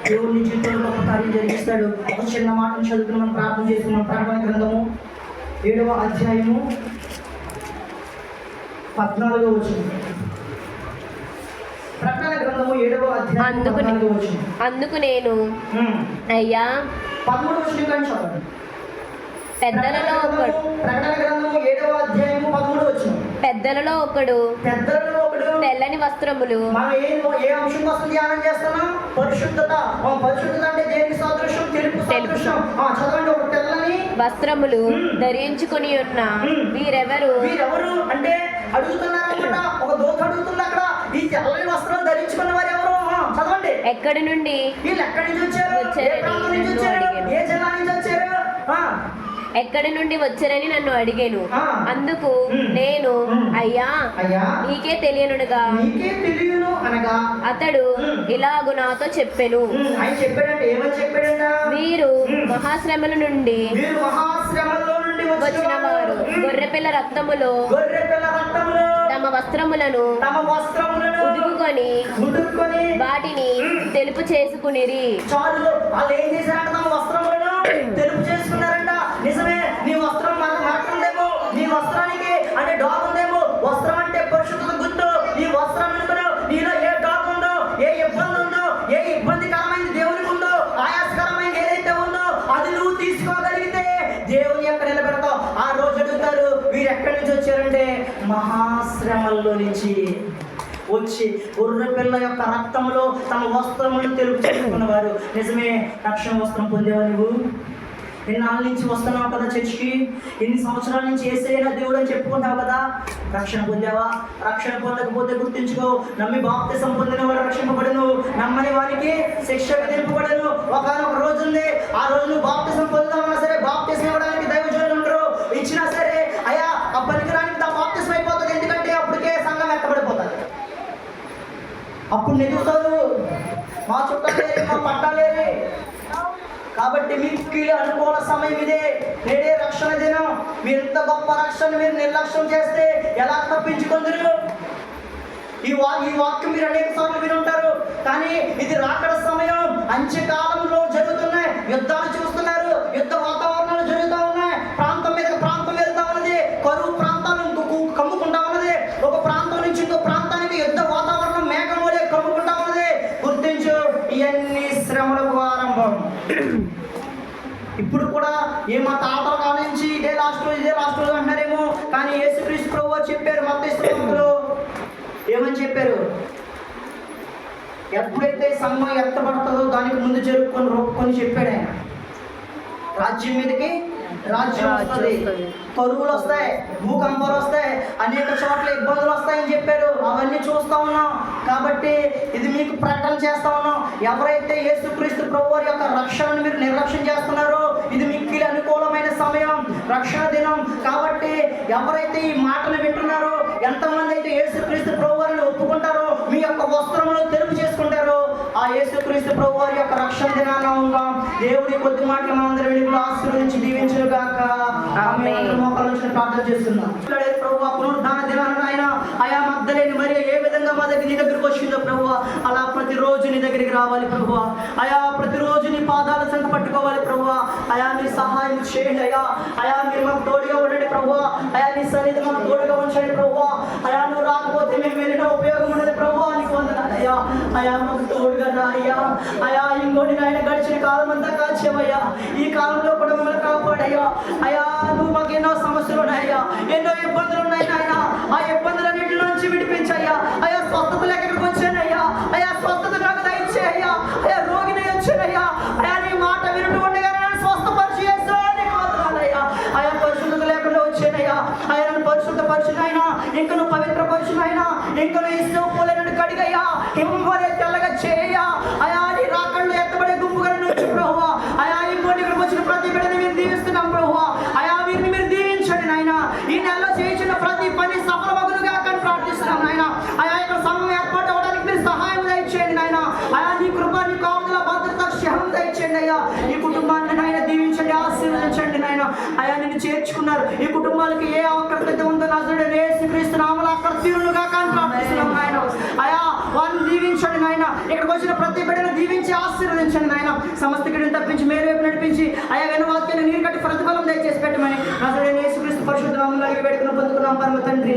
దేవుడి నీ జీవితంలో గొప్ప కార్యం జరిగిస్తాడు. ఒక చిన్న మాటను చదువుకుని మనం ప్రార్థన చేసుకున్నాం. ప్రకటన గ్రంథము 7వ అధ్యాయము 14వ వచనం. ప్రకటన గ్రంథము 7వ అధ్యాయం 14వ వచనం. అందుకు నేను అయ్యా 13వ వచనం కానీ చదవండి. పెద్దలలో ఒకడు, ప్రకటన గ్రంథము 7వ అధ్యాయము 13వ వచనం. పెద్దలలో ఒకడు తెల్లని వస్త్రములు. మనం ఏ అంశం కోసం ధ్యానం చేస్తున్నాం? పరిశుద్ధత. పరిశుద్ధత అంటే దేనికి సాదృశ్యం? తెలుపు సాదృశ్యం. చదవండి. ఒక తెల్లని వస్త్రములు ధరించుకొని ఉన్న వీరెవరు అంటే అడుగుతున్నారన్నమాట. ఒక దూత అడుగుతుంది అక్కడ, ఈ తెల్లని వస్త్రాలు ధరించుకున్న వారు ఎవరు? చదవండి. ఎక్కడి నుండి వీళ్ళు ఎక్కడి నుంచి వచ్చారు? ఏ ప్రాంతం నుంచి వచ్చారు? ఏ జిల్లా నుంచి వచ్చారు? ఎక్కడి నుండి వచ్చారని నన్ను అడిగాను. అందుకు నేను అయ్యా నీకే తెలియనుగా అనగా అతడు ఇలాగు నాతో చెప్పెను, వీరు మహాశ్రమల నుండి వచ్చిన వారు గొర్రెపిల్ల రక్తములో తమ వస్త్రములను ఉదుకుకొని వాటిని తెలుపు చేసుకునిరి. తెలుపు చేసుకున్నారంట. నిజమే, నీ వస్త్రం మారుతుందేమో, నీ వస్త్రానికి అంటే డాగ్ ఉందేమో. వస్త్రం అంటే పరిశుద్ధత గుర్తు. నీ వస్త్రం నీలో ఏ డాగ్ ఉందో, ఏ ఇబ్బంది ఉందో, ఏ ఇబ్బందికరమైనది దేవునికి ఉందో, ఆయాసకరమైనది ఏదైతే ఉందో అది నువ్వు తీసుకోగలిగితే దేవుని ఎక్కడ నిలబెడతావు. ఆ రోజు అడుగుతారు, వీరు ఎక్కడి నుంచి వచ్చారంటే మహాశ్రమల్లో నుంచి వచ్చి గొర్రె పిల్ల యొక్క రక్తంలో తమ వస్త్రములను తెలుపు చేసుకున్నవారు. నిజమే, రక్షణ వస్త్రం పొందేవా నువ్వు? ఎన్నాళ్ళ నుంచి వస్తున్నావు కదా చర్చికి, ఎన్ని సంవత్సరాల నుంచి యేసయ్య దేవుడు అని చెప్పుకుంటావు కదా. రక్షణ పొందావా? రక్షణ పొందకపోతే గుర్తుంచుకో, నమ్మి బాప్తిసం పొందిన వాడు రక్షింపబడను, నమ్మని వారికి శిక్ష విధింపబడను. ఒకనొక రోజు ఉంది, ఆ రోజు నువ్వు బాప్తిసం పొందుతామన్నా సరే బాప్తిసం ఇవ్వడానికి దైవజనులు ఉండరు. ఇచ్చినా సరే అయ్యా ఆ పనికిరానికి తా బాప్తిసం అయిపోతుంది. ఎందుకంటే అప్పటికే సంఘం ఎక్కబడిపోతుంది. అప్పుడు నెదుగుతారు, మా చుట్టాలేరే, మా పట్టాలేరే. కాబట్టి మీకు అనుకూల సమయం ఇదే. నేడే రక్షణ దినం. మీరు ఇంత గొప్ప రక్షణ మీరు నిర్లక్ష్యం చేస్తే ఎలా తప్పించుకుందరు? ఈ వాక్యం మీరు అనేక సార్లు వినుంటారు. కానీ ఇది రాకడ సమయం. అంత్యకాలంలో జరుగుతున్నాయి యుద్ధాలు చూస్తున్నారు. యుద్ధ వాతావరణాలు జరుగుతూ ఉన్నాయి. ప్రాంతం మీద ప్రాంతం వెళ్తా ఉన్నది. కరువు ప్రాంతాలను కమ్ముకుంటా ఉన్నది. ఒక ప్రాంతం నుంచి ఇంకో ప్రాంతానికి యుద్ధ వాతావరణం మేఘం వలె కమ్ముకుంటా ఉన్నది. గుర్తించు, ఇవన్నీ శ్రమలకు ఆరంభం. ఇప్పుడు కూడా మా తాతల కాలం నుంచి ఇదే లాస్ట్ రోజు అంటారేమో, కానీ యేసుక్రీస్తు ప్రభువు చెప్పారు మత్తయి సువార్తలో. ఏమని చెప్పారు? ఎప్పుడైతే సంఘం ఎత్తబడుతుందో దానికి ముందు రొప్పుకొని చెప్పాడు ఆయన. రాజ్యం మీదకి రాజ్యం వస్తుంది, కరువులు వస్తాయి, భూకంపాలు వస్తాయి, అనేక చోట్ల ఇబ్బందులు వస్తాయని చెప్పారు. అవన్నీ చూస్తా ఉన్నాం. కాబట్టి ఇది మీకు ప్రకటన చేస్తా ఉన్నాం. ఎవరైతే యేసుక్రీస్తు ప్రభువారి యొక్క రక్షణను మీరు నిర్లక్ష్యం చేస్తున్నారో ఇది మీకు అనుకూలమైన సమయం, రక్షణ దినం. కాబట్టి ఎవరైతే ఈ మాటలు వింటున్నారో, ఎంతమంది అయితే యేసుక్రీస్తు ప్రభువారిని ఒప్పుకుంటారో, మీ యొక్క వస్త్రములు తెలుపు చేసుకుంటారో, ఆ యేసుక్రీస్తు ప్రభువారి యొక్క రక్షణ దినాన ఉందాం. దేవుడి కొద్ది మాటలు మనందరి వెలుగులు ఆశీర్వదించి దీవించును గాక. మోకాళ్ళ నుంచి ప్రార్థన చేస్తున్నాం. ప్రభువా, పునరుద్ధాన దినాన ఆయన ఆయా మగ్దలేని మరి ఏ విధంగా మా దగ్గర నీ దగ్గరికి వచ్చిందో ప్రభువా, అలా ప్రతిరోజు నీ దగ్గరికి రావాలి ప్రభువా. అయా ప్రతిరోజు నీ పాదాల సంగ పట్టుకోవాలి ప్రభువా. అయా నీ సహాయం చేయండి అయ్యా. అయా మీరు మాకు తోడుగా ఉండండి ప్రభువా. అయా నీ సన్నిధి మాకు తోడుగా ఉంచండి ప్రభువా. అయా నువ్వు రాకపోతే మేము వెళ్ళిన ఉపయోగం ఉండదు ప్రభువా. నీకు వందనాలు అయ్యా. అయా మాకు తోడుగా రా అయ్యా. అయా ఇంకోటి నాయన గడిచిన కాలం అంతా కాల్చేవయ్యా. ఈ కాలంలో కూడా మమ్మల్ని కాపాడయ్యా. అయా నువ్వు మాకు ఎన్నో సమస్యలు ఉన్నాయ్యా, ఎన్నో ఇబ్బందులు ఉన్నాయి నాయన. ఆ ఇబ్బందులన్నింటి నుంచి విడిపించయ్యా. అయా స్వస్థత ఎక్కడికి వచ్చానయ్యా. అయా స్వస్థత నాకు దయచేయ్యా. అయా రోగిని వచ్చానయ్యా. అయా నీ మాట వినుటూ ఉండగా నన్ను స్వస్థపరిచి నీకు వందనాలయ్యా. అయా పరిశుద్ధత లేకుండా వచ్చానయ్యా. అయా నన్ను పరిశుద్ధపరిచినైనా, ఇంకా నువ్వు పవిత్రపరిచినైనా, ఇంకా నువ్వు ఇష్టం పూలైనట్టు కడిగయ్యా. హింవరే తెల్లగా చేయయ్యా. అయా నీ రాకళ్ళు ఎత్తబడే గుంపుగా నుంచి ప్రభువా. అయా ఇంకోటి ఇక్కడికి వచ్చిన ప్రతి బిడ్డని మీరు దీవిస్తున్నాం ప్రభువా. అయా వీరిని మీరు దీవించండి నాయన. ఈ నెలలో చేయించిన ప్రతి పని సఫలమగునుగా కానీ ప్రార్థిస్తున్నాం నాయన. అయా ఇక్కడ సమయం ఏర్పాటు అవ్వడానికి మీరు సహాయం దయచేయండి నాయన. అయా నీ కృప, నీ కాపుదల, భద్రత, క్షేమం దయచేయండి అయ్యా. ఈ కుటుంబాన్ని నాయన దీవించండి, ఆశీర్వదించండి నాయన. అయా నిన్ను చేర్చుకున్నారు. ఈ కుటుంబాలకి ఏ ఆకర్తత ఉందో నజరుడైన యేసుక్రీస్తు నామములో అక్కడ తీరులుగా కానీ ప్రార్థిస్తున్నాం నాయన. అయా వారిని దీవించండి నాయన. ఇక్కడికి వచ్చిన ప్రతి బిడ్డను దీవించి ఆశీర్వదించండి నాయన. సమస్త గిడిని తప్పించి మేలు వైపు నడిపించి అయా వెను వాక్యాన్ని నీరు కట్టి ప్రతిఫలం దయచేసి పెట్టమని నజరుడైన యేసుక్రీస్తు పరిశుద్ధ నామములో అడిగి వేడుకుని పొందుకున్నాం పరమ తండ్రి.